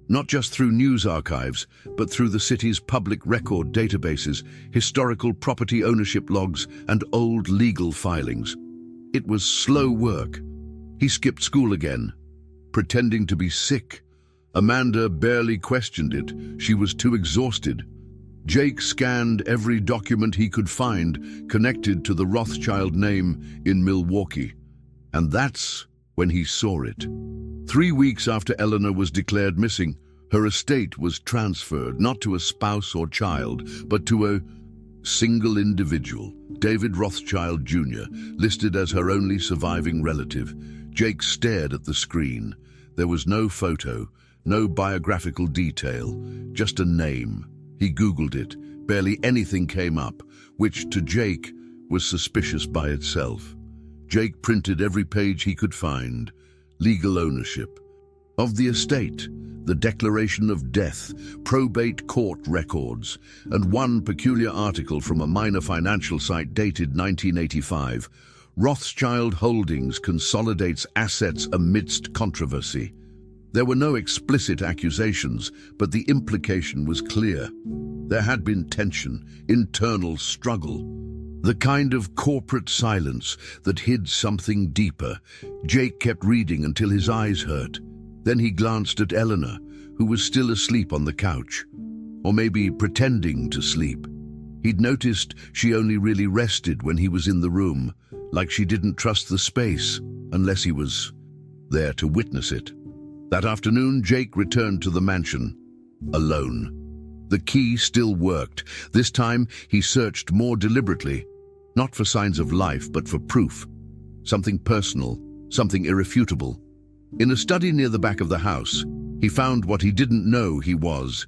Not just through news archives, but through the city's public record databases, historical property ownership logs, and old legal filings. It was slow work. He skipped school again, pretending to be sick. Amanda barely questioned it. She was too exhausted. Jake scanned every document he could find connected to the Rothschild name in Milwaukee. And that's when he saw it. 3 weeks after Eleanor was declared missing, her estate was transferred not to a spouse or child, but to a single individual, David Rothschild Jr., listed as her only surviving relative. Jake stared at the screen. There was no photo, no biographical detail, just a name. He Googled it. Barely anything came up, which to Jake was suspicious by itself. Jake printed every page he could find. Legal ownership of the estate, the declaration of death, probate court records, and one peculiar article from a minor financial site dated 1985. Rothschild Holdings consolidates assets amidst controversy. There were no explicit accusations, but the implication was clear. There had been tension, internal struggle, the kind of corporate silence that hid something deeper. Jake kept reading until his eyes hurt. Then he glanced at Eleanor, who was still asleep on the couch, or maybe pretending to sleep. He'd noticed she only really rested when he was in the room, like she didn't trust the space unless he was there to witness it. That afternoon, Jake returned to the mansion, alone. The key still worked. This time, he searched more deliberately, not for signs of life, but for proof. Something personal, something irrefutable. In a study near the back of the house, he found what he didn't know he was.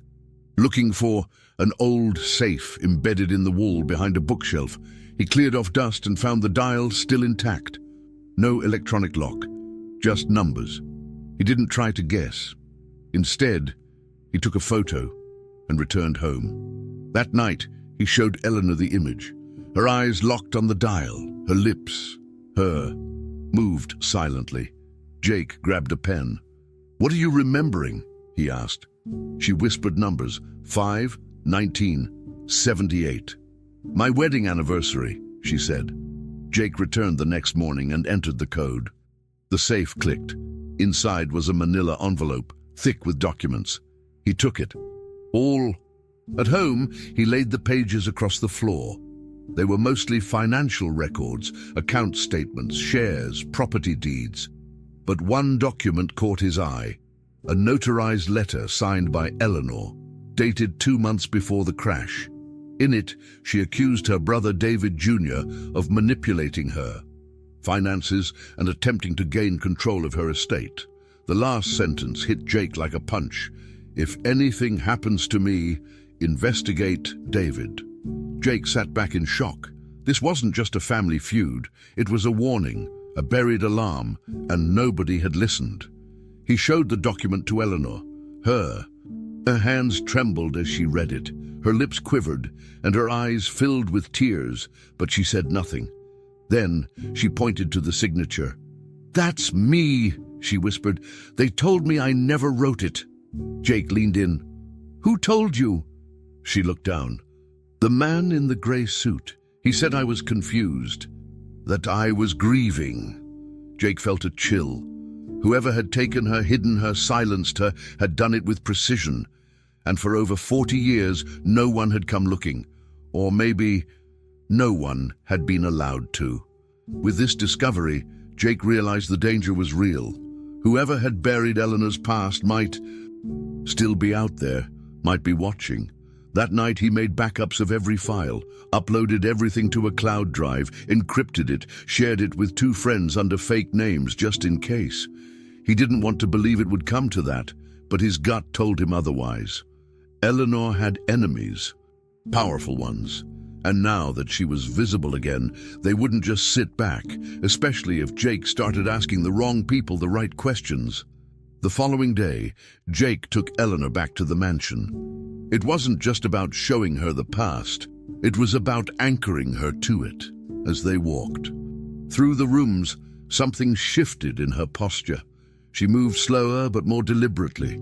Looking for an old safe embedded in the wall behind a bookshelf, he cleared off dust and found the dial still intact. No electronic lock, just numbers. He didn't try to guess. Instead, he took a photo and returned home. That night, he showed Eleanor the image. Her eyes locked on the dial, her lips, moved silently. Jake grabbed a pen. "What are you remembering?" he asked. She whispered numbers, 5, 19, 78. "My wedding anniversary," she said. Jake returned the next morning and entered the code. The safe clicked. Inside was a manila envelope, thick with documents. He took it. All. At home, he laid the pages across the floor. They were mostly financial records, account statements, shares, property deeds. But one document caught his eye, a notarized letter signed by Eleanor, dated 2 months before the crash. In it, she accused her brother David Jr. of manipulating her finances and attempting to gain control of her estate. The last sentence hit Jake like a punch. "If anything happens to me, investigate David." Jake sat back in shock. This wasn't just a family feud. It was a warning, a buried alarm, and nobody had listened. He showed the document to Eleanor. Her hands trembled as she read it. Her lips quivered, and her eyes filled with tears, but she said nothing. Then she pointed to the signature. "That's me," she whispered. "They told me I never wrote it." Jake leaned in. "Who told you?" She looked down. "The man in the gray suit. He said I was confused, that I was grieving." Jake felt a chill. Whoever had taken her, hidden her, silenced her, had done it with precision. And for over 40 years, no one had come looking. Or maybe no one had been allowed to. With this discovery, Jake realized the danger was real. Whoever had buried Eleanor's past might still be out there, might be watching. That night he made backups of every file, uploaded everything to a cloud drive, encrypted it, shared it with 2 friends under fake names just in case. He didn't want to believe it would come to that, but his gut told him otherwise. Eleanor had enemies, powerful ones, and now that she was visible again, they wouldn't just sit back, especially if Jake started asking the wrong people the right questions. The following day, Jake took Eleanor back to the mansion. It wasn't just about showing her the past. It was about anchoring her to it as they walked. Through the rooms, something shifted in her posture. She moved slower but more deliberately.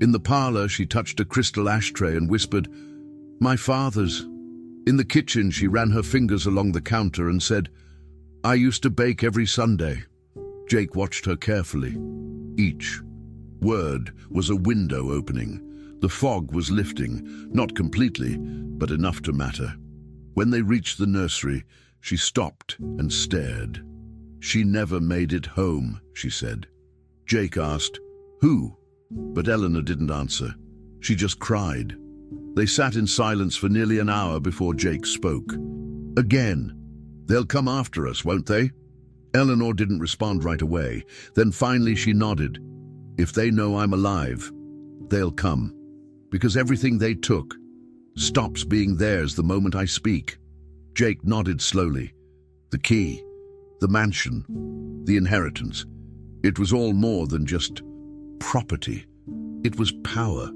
In the parlor, she touched a crystal ashtray and whispered, "My father's." In the kitchen, she ran her fingers along the counter and said, "I used to bake every Sunday." Jake watched her carefully. Each word was a window opening. The fog was lifting, not completely, but enough to matter. When they reached the nursery, she stopped and stared. "She never made it home," she said. Jake asked, "Who?" But Eleanor didn't answer. She just cried. They sat in silence for nearly an hour before Jake spoke. "Again. They'll come after us, won't they?" Eleanor didn't respond right away. Then finally she nodded. "If they know I'm alive, they'll come. Because everything they took stops being theirs the moment I speak." Jake nodded slowly. The key, the mansion, the inheritance. It was all more than just property. It was power.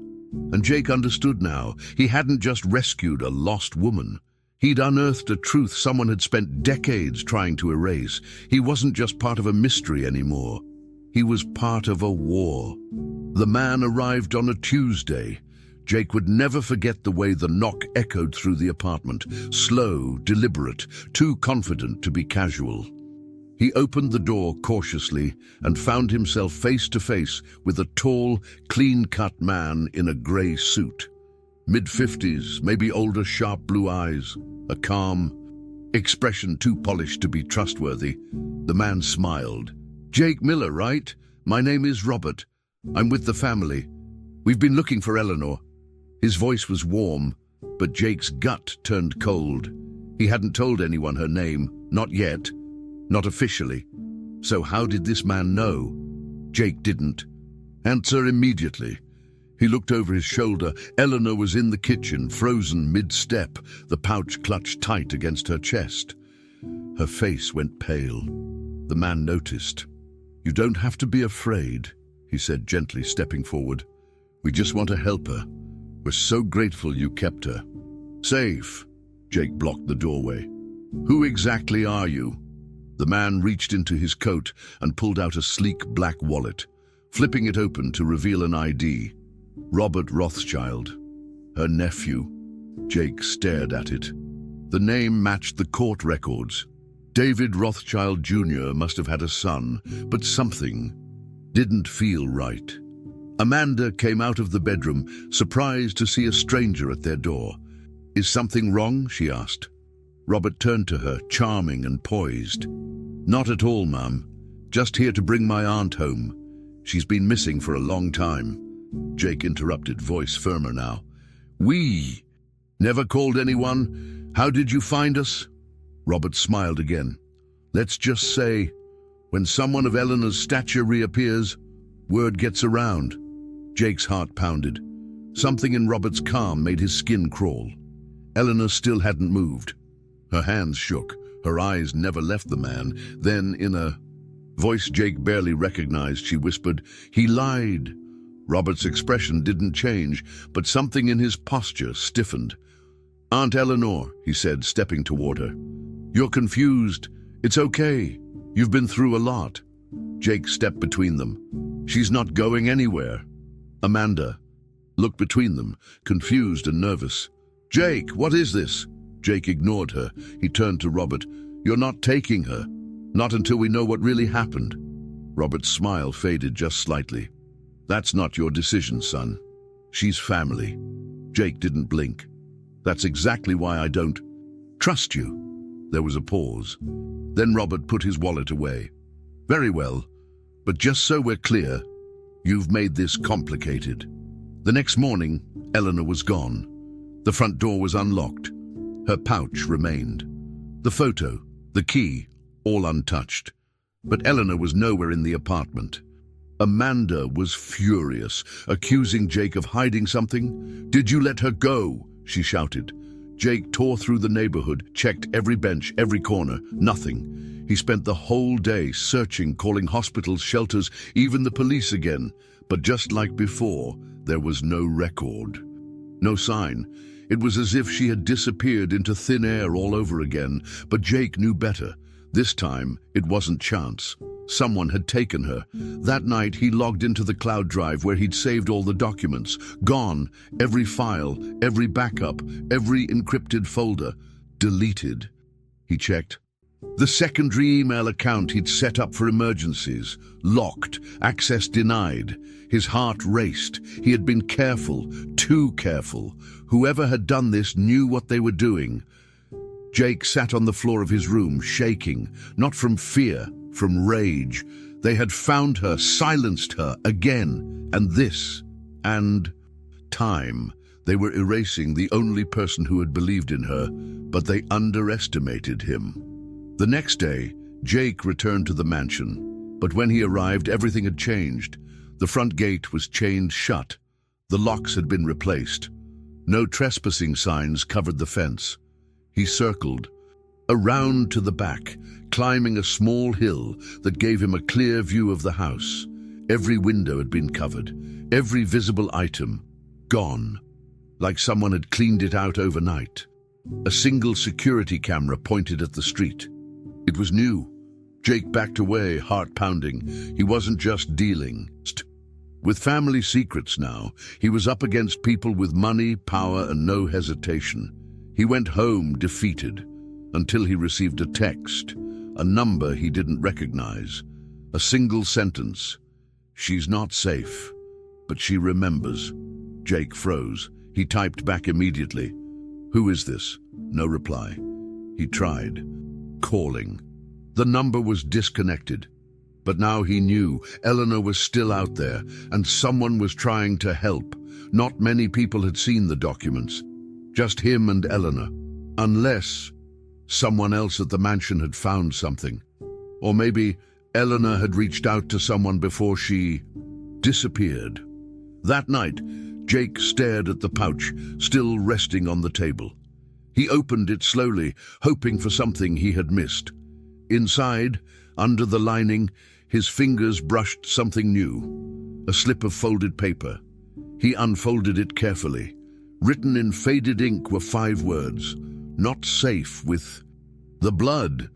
And Jake understood now. He hadn't just rescued a lost woman. He'd unearthed a truth someone had spent decades trying to erase. He wasn't just part of a mystery anymore. He was part of a war. The man arrived on a Tuesday. Jake would never forget the way the knock echoed through the apartment. Slow, deliberate, too confident to be casual. He opened the door cautiously and found himself face to face with a tall, clean-cut man in a grey suit. Mid-50s, maybe older, sharp blue eyes, a calm expression too polished to be trustworthy. The man smiled. "Jake Miller, right? My name is Robert. I'm with the family. We've been looking for Eleanor." His voice was warm, but Jake's gut turned cold. He hadn't told anyone her name, not yet, not officially. So how did this man know? Jake didn't. Answer immediately. He looked over his shoulder. Eleanor was in the kitchen, frozen mid-step, the pouch clutched tight against her chest. Her face went pale. The man noticed. "You don't have to be afraid," he said gently, stepping forward. "We just want to help her. We're so grateful you kept her." "Safe." Jake blocked the doorway. "Who exactly are you?" The man reached into his coat and pulled out a sleek black wallet, flipping it open to reveal an ID. Robert Rothschild, her nephew. Jake stared at it. The name matched the court records. David Rothschild Jr. must have had a son, but something didn't feel right. Amanda came out of the bedroom, surprised to see a stranger at their door. "Is something wrong?" she asked. Robert turned to her, charming and poised. "Not at all, Mum. Just here to bring my aunt home. She's been missing for a long time." Jake interrupted, voice firmer now. "We never called anyone. How did you find us?" Robert smiled again. "Let's just say, when someone of Eleanor's stature reappears, word gets around." Jake's heart pounded. Something in Robert's calm made his skin crawl. Eleanor still hadn't moved. Her hands shook. Her eyes never left the man. Then, in a voice Jake barely recognized, she whispered, "He lied." Robert's expression didn't change, but something in his posture stiffened. "Aunt Eleanor," he said, stepping toward her. "You're confused. It's okay. You've been through a lot." Jake stepped between them. "She's not going anywhere." Amanda looked between them, confused and nervous. "Jake, what is this?" Jake ignored her. He turned to Robert. "You're not taking her. Not until we know what really happened." Robert's smile faded just slightly. "That's not your decision, son. She's family." Jake didn't blink. "That's exactly why I don't trust you." There was a pause. Then Robert put his wallet away. "Very well, but just so we're clear, you've made this complicated." The next morning, Eleanor was gone. The front door was unlocked. Her pouch remained. The photo, the key, all untouched. But Eleanor was nowhere in the apartment. Amanda was furious, accusing Jake of hiding something. "Did you let her go?" she shouted. Jake tore through the neighborhood, checked every bench, every corner. Nothing. He spent the whole day searching, calling hospitals, shelters, even the police again. But just like before, there was no record. No sign. It was as if she had disappeared into thin air all over again. But Jake knew better. This time, it wasn't chance. Someone had taken her. That night, he logged into the cloud drive where he'd saved all the documents. Gone. Every file, every backup, every encrypted folder. Deleted. He checked. The secondary email account he'd set up for emergencies. Locked. Access denied. His heart raced. He had been careful. Too careful. Whoever had done this knew what they were doing. Jake sat on the floor of his room, shaking. Not from fear. From rage. They had found her, silenced her, again. And this. And time. They were erasing the only person who had believed in her, but they underestimated him. The next day, Jake returned to the mansion. But when he arrived, everything had changed. The front gate was chained shut. The locks had been replaced. No trespassing signs covered the fence. He circled. Around to the back, climbing a small hill that gave him a clear view of the house. Every window had been covered, every visible item gone, like someone had cleaned it out overnight. A single security camera pointed at the street. It was new. Jake backed away, heart pounding. He wasn't just dealing. With family secrets now, he was up against people with money, power, and no hesitation. He went home defeated, until he received a text, a number he didn't recognize. A single sentence. "She's not safe, but she remembers." Jake froze. He typed back immediately. "Who is this?" No reply. He tried calling. The number was disconnected. But now he knew Eleanor was still out there, and someone was trying to help. Not many people had seen the documents. Just him and Eleanor. Unless someone else at the mansion had found something. Or maybe Eleanor had reached out to someone before she disappeared. That night, Jake stared at the pouch, still resting on the table. He opened it slowly, hoping for something he had missed. Inside, under the lining, his fingers brushed something new. A slip of folded paper. He unfolded it carefully. Written in faded ink were 5 words. "Not safe with the blood."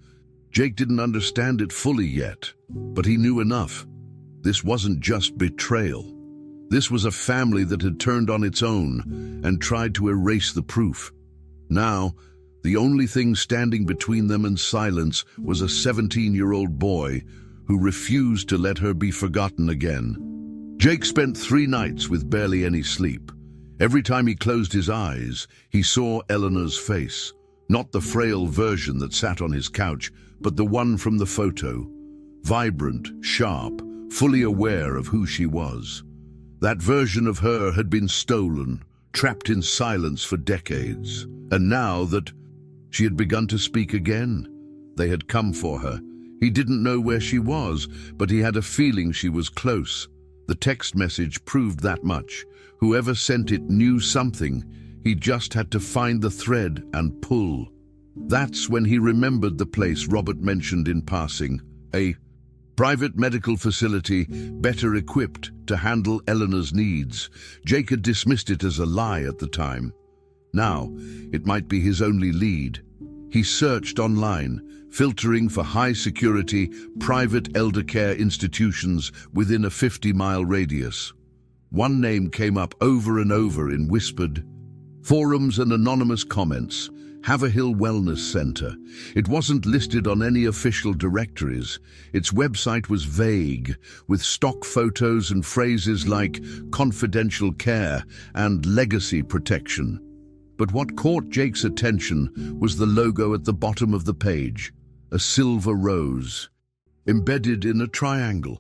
Jake didn't understand it fully yet, but he knew enough. This wasn't just betrayal. This was a family that had turned on its own and tried to erase the proof. Now, the only thing standing between them and silence was a 17-year-old boy who refused to let her be forgotten again. Jake spent 3 nights with barely any sleep. Every time he closed his eyes, he saw Eleanor's face. Not the frail version that sat on his couch, but the one from the photo. Vibrant, sharp, fully aware of who she was. That version of her had been stolen, trapped in silence for decades. And now that she had begun to speak again, they had come for her. He didn't know where she was, but he had a feeling she was close. The text message proved that much. Whoever sent it knew something. He just had to find the thread and pull. That's when he remembered the place Robert mentioned in passing. A private medical facility, better equipped to handle Eleanor's needs. Jake had dismissed it as a lie at the time. Now, it might be his only lead. He searched online, filtering for high-security, private elder care institutions within a 50-mile radius. One name came up over and over in whispered forums and anonymous comments: Haverhill Wellness Center. It wasn't listed on any official directories. Its website was vague, with stock photos and phrases like confidential care and legacy protection. But what caught Jake's attention was the logo at the bottom of the page, a silver rose, embedded in a triangle.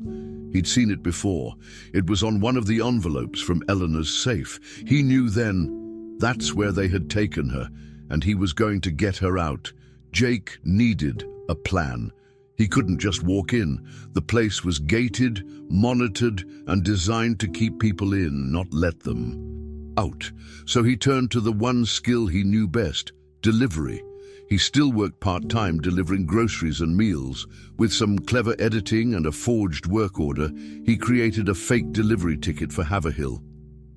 He'd seen it before. It was on one of the envelopes from Eleanor's safe. He knew then that's where they had taken her, and he was going to get her out. Jake needed a plan. He couldn't just walk in. The place was gated, monitored, and designed to keep people in, not let them out. So he turned to the one skill he knew best: delivery. He still worked part-time delivering groceries and meals. With some clever editing and a forged work order, he created a fake delivery ticket for Haverhill.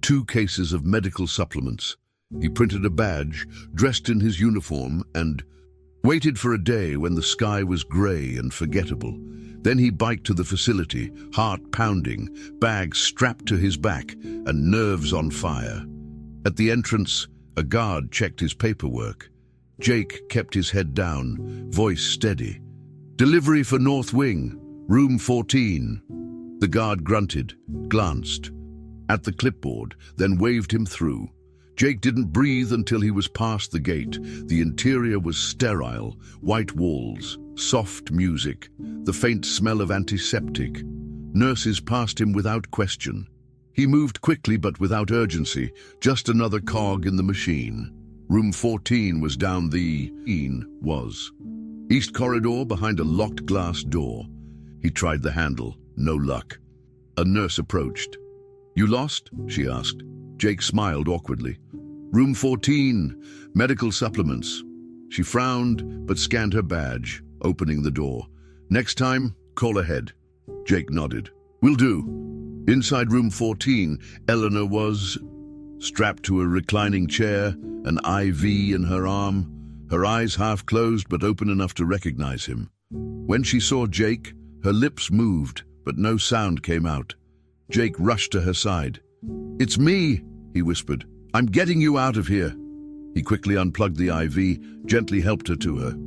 2 cases of medical supplements. He printed a badge, dressed in his uniform, and waited for a day when the sky was grey and forgettable. Then he biked to the facility, heart pounding, bag strapped to his back, and nerves on fire. At the entrance, a guard checked his paperwork. Jake kept his head down, voice steady. "Delivery for North Wing, room 14. The guard grunted, glanced at the clipboard, then waved him through. Jake didn't breathe until he was past the gate. The interior was sterile, white walls, soft music, the faint smell of antiseptic. Nurses passed him without question. He moved quickly but without urgency, just another cog in the machine. Room 14 was down the east corridor behind a locked glass door. He tried the handle, no luck. A nurse approached. "You lost?" she asked. Jake smiled awkwardly. "Room 14, medical supplements." She frowned, but scanned her badge, opening the door. "Next time, call ahead." Jake nodded. "Will do." Inside room 14, Eleanor was strapped to a reclining chair, an IV in her arm, her eyes half closed but open enough to recognize him. When she saw Jake, her lips moved, but no sound came out. Jake rushed to her side. "It's me," he whispered. "I'm getting you out of here." He quickly unplugged the IV, gently helped her to her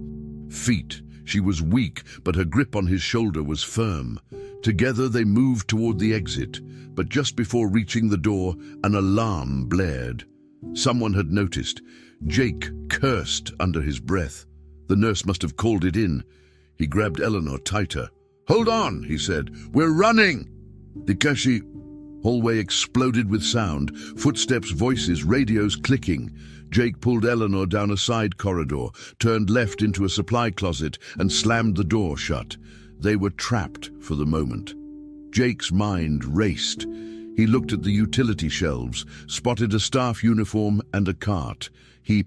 feet. She was weak, but her grip on his shoulder was firm. Together they moved toward the exit, but just before reaching the door, an alarm blared. Someone had noticed. Jake cursed under his breath. The nurse must have called it in. He grabbed Eleanor tighter. "Hold on," he said. "We're running!" The hallway exploded with sound. Footsteps, voices, radios clicking. Jake pulled Eleanor down a side corridor, turned left into a supply closet, and slammed the door shut. They were trapped for the moment. Jake's mind raced. He looked at the utility shelves, spotted a staff uniform and a cart. He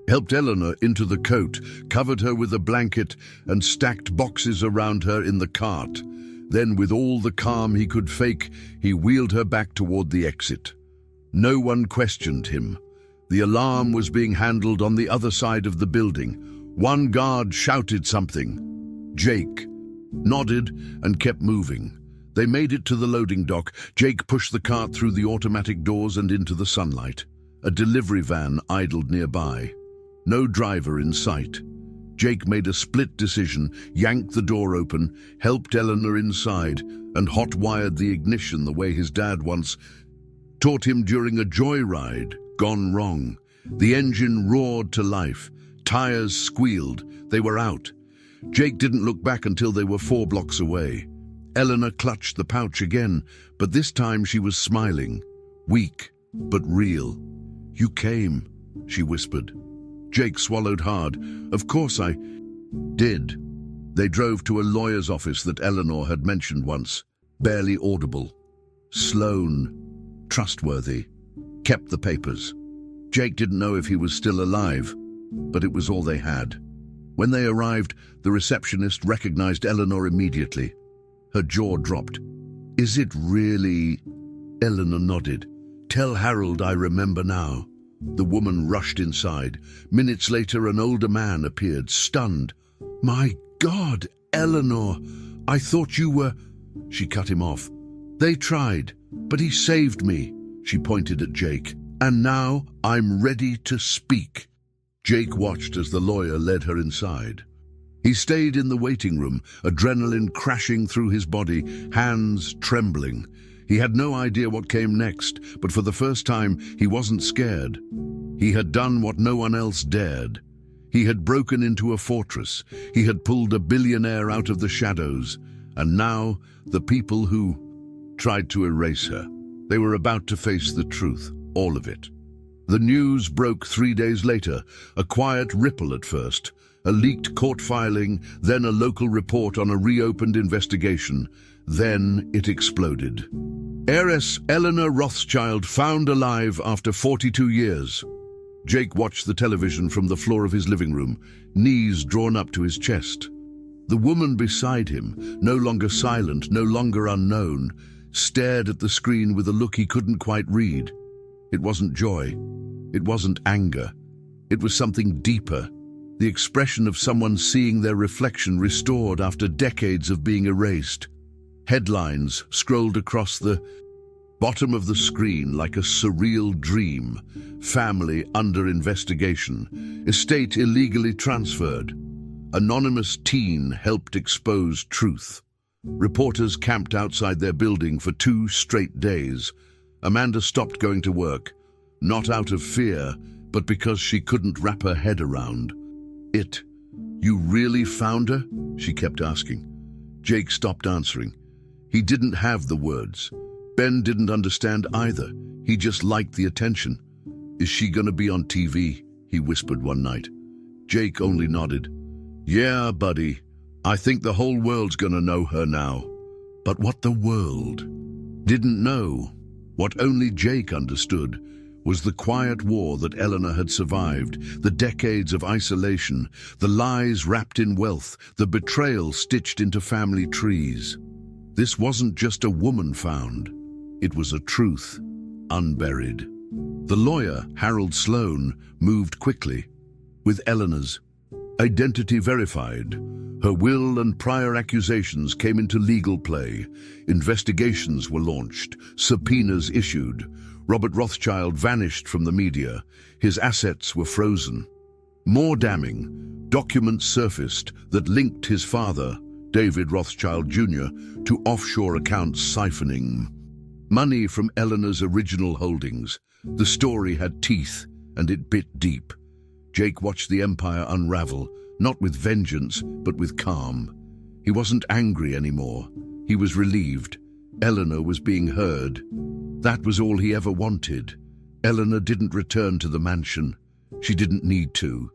helped Eleanor into the coat, covered her with a blanket, and stacked boxes around her in the cart. Then, with all the calm he could fake, he wheeled her back toward the exit. No one questioned him. The alarm was being handled on the other side of the building. One guard shouted something. Jake nodded and kept moving. They made it to the loading dock. Jake pushed the cart through the automatic doors and into the sunlight. A delivery van idled nearby. No driver in sight. Jake made a split decision, yanked the door open, helped Eleanor inside, and hot-wired the ignition the way his dad once taught him during a joyride gone wrong. The engine roared to life. Tires squealed. They were out. Jake didn't look back until they were 4 blocks away. Eleanor clutched the pouch again, but this time she was smiling. Weak, but real. "You came," she whispered. Jake swallowed hard. "Of course I did." They drove to a lawyer's office that Eleanor had mentioned once. Barely audible. Sloan, trustworthy, kept the papers. Jake didn't know if he was still alive, but it was all they had. When they arrived, the receptionist recognized Eleanor immediately. Her jaw dropped. "Is it really?" Eleanor nodded. "Tell Harold I remember now." The woman rushed inside. Minutes later, an older man appeared, stunned. "My God, Eleanor, I thought you were—" She cut him off. "They tried, but he saved me." She pointed at Jake. "And now I'm ready to speak." Jake watched as the lawyer led her inside. He stayed in the waiting room, adrenaline crashing through his body, hands trembling. He had no idea what came next, but for the first time, he wasn't scared. He had done what no one else dared. He had broken into a fortress. He had pulled a billionaire out of the shadows. And now, the people who tried to erase her, they were about to face the truth, all of it. The news broke 3 days later, a quiet ripple at first, a leaked court filing, then a local report on a reopened investigation. Then it exploded. Heiress Eleanor Rothschild found alive after 42 years. Jake watched the television from the floor of his living room, knees drawn up to his chest. The woman beside him, no longer silent, no longer unknown, stared at the screen with a look he couldn't quite read. It wasn't joy. It wasn't anger. It was something deeper. The expression of someone seeing their reflection restored after decades of being erased. Headlines scrolled across the bottom of the screen like a surreal dream. Family under investigation. Estate illegally transferred. Anonymous teen helped expose truth. Reporters camped outside their building for 2 straight days. Amanda stopped going to work, not out of fear, but because she couldn't wrap her head around it. "You really found her?" she kept asking. Jake stopped answering. He didn't have the words. Ben didn't understand either. He just liked the attention. "Is she gonna be on TV?" he whispered one night. Jake only nodded. "Yeah, buddy. I think the whole world's gonna know her now." But what the world didn't know, what only Jake understood, was the quiet war that Eleanor had survived, the decades of isolation, the lies wrapped in wealth, the betrayal stitched into family trees. This wasn't just a woman found. It was a truth, unburied. The lawyer, Harold Sloan, moved quickly. With Eleanor's identity verified, her will and prior accusations came into legal play. Investigations were launched, subpoenas issued. Robert Rothschild vanished from the media. His assets were frozen. More damning, documents surfaced that linked his father, David Rothschild Jr., to offshore accounts siphoning money from Eleanor's original holdings. The story had teeth, and it bit deep. Jake watched the empire unravel, not with vengeance, but with calm. He wasn't angry anymore. He was relieved. Eleanor was being heard. That was all he ever wanted. Eleanor didn't return to the mansion. She didn't need to.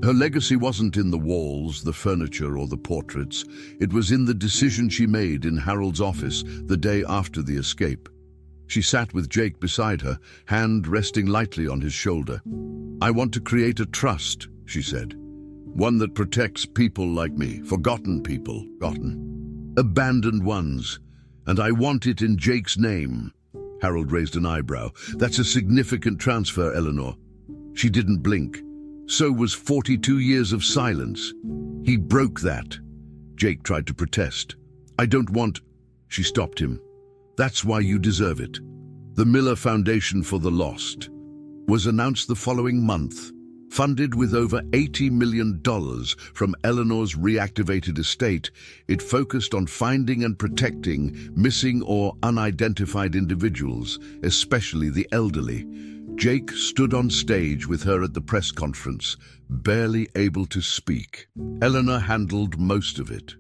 Her legacy wasn't in the walls, the furniture, or the portraits. It was in the decision she made in Harold's office the day after the escape. She sat with Jake beside her, hand resting lightly on his shoulder. "I want to create a trust," she said. "One that protects people like me, forgotten people, abandoned ones. And I want it in Jake's name." Harold raised an eyebrow. "That's a significant transfer, Eleanor." She didn't blink. So was 42 years of silence. He broke that. Jake tried to protest. "I don't want—" She stopped him. "That's why you deserve it." The Miller Foundation for the Lost was announced the following month, funded with over $80 million from Eleanor's reactivated estate. It focused on finding and protecting missing or unidentified individuals, especially the elderly. Jake stood on stage with her at the press conference, barely able to speak. Eleanor handled most of it.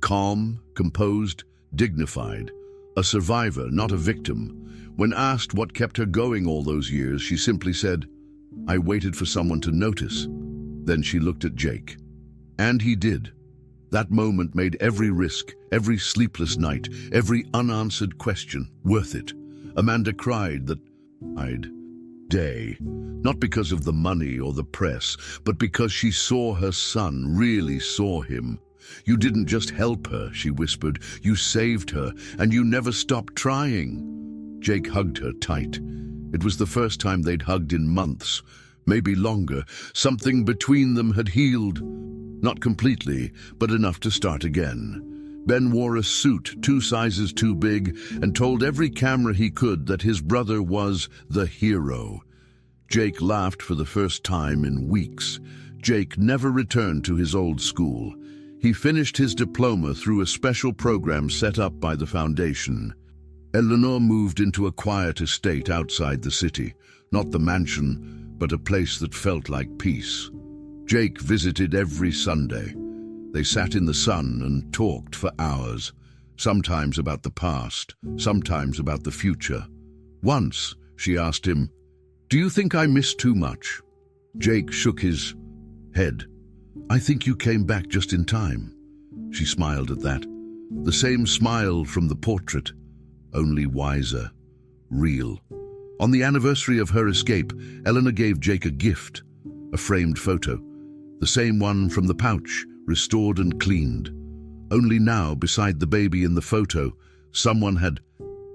Calm, composed, dignified. A survivor, not a victim. When asked what kept her going all those years, she simply said, "I waited for someone to notice." Then she looked at Jake. And he did. That moment made every risk, every sleepless night, every unanswered question worth it. Amanda cried that day, not because of the money or the press, but because she saw her son, really saw him. "You didn't just help her," she whispered. "You saved her, and you never stopped trying." Jake hugged her tight. It was the first time they'd hugged in months, maybe longer. Something between them had healed. Not completely, but enough to start again. Ben wore a suit 2 sizes too big and told every camera he could that his brother was the hero. Jake laughed for the first time in weeks. Jake never returned to his old school. He finished his diploma through a special program set up by the foundation. Eleanor moved into a quiet estate outside the city, not the mansion, but a place that felt like peace. Jake visited every Sunday. They sat in the sun and talked for hours, sometimes about the past, sometimes about the future. Once, she asked him, "Do you think I miss too much?" Jake shook his head. "I think you came back just in time." She smiled at that. The same smile from the portrait, only wiser, real. On the anniversary of her escape, Eleanor gave Jake a gift, a framed photo, the same one from the pouch, restored and cleaned. Only now, beside the baby in the photo, someone had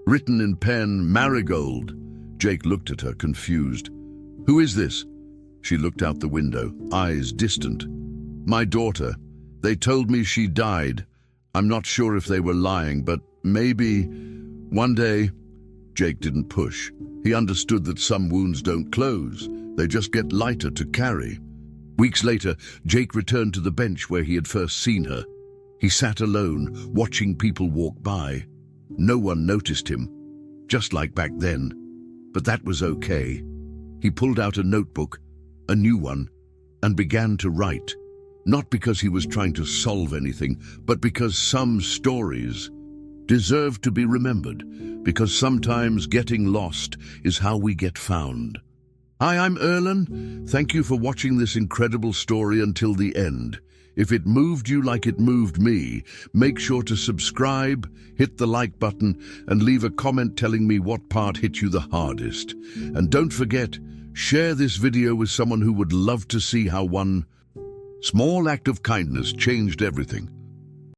written in pen, "Marigold." Jake looked at her, confused. "Who is this?" She looked out the window, eyes distant. "My daughter. They told me she died. I'm not sure if they were lying, but maybe one day." Jake didn't push. He understood that some wounds don't close. They just get lighter to carry. Weeks later, Jake returned to the bench where he had first seen her. He sat alone, watching people walk by. No one noticed him, just like back then. But that was okay. He pulled out a notebook, a new one, and began to write. Not because he was trying to solve anything, but because some stories deserve to be remembered, because sometimes getting lost is how we get found. Hi, I'm Erlen. Thank you for watching this incredible story until the end. If it moved you like it moved me, make sure to subscribe, hit the like button, and leave a comment telling me what part hit you the hardest. And don't forget, share this video with someone who would love to see how one small act of kindness changed everything.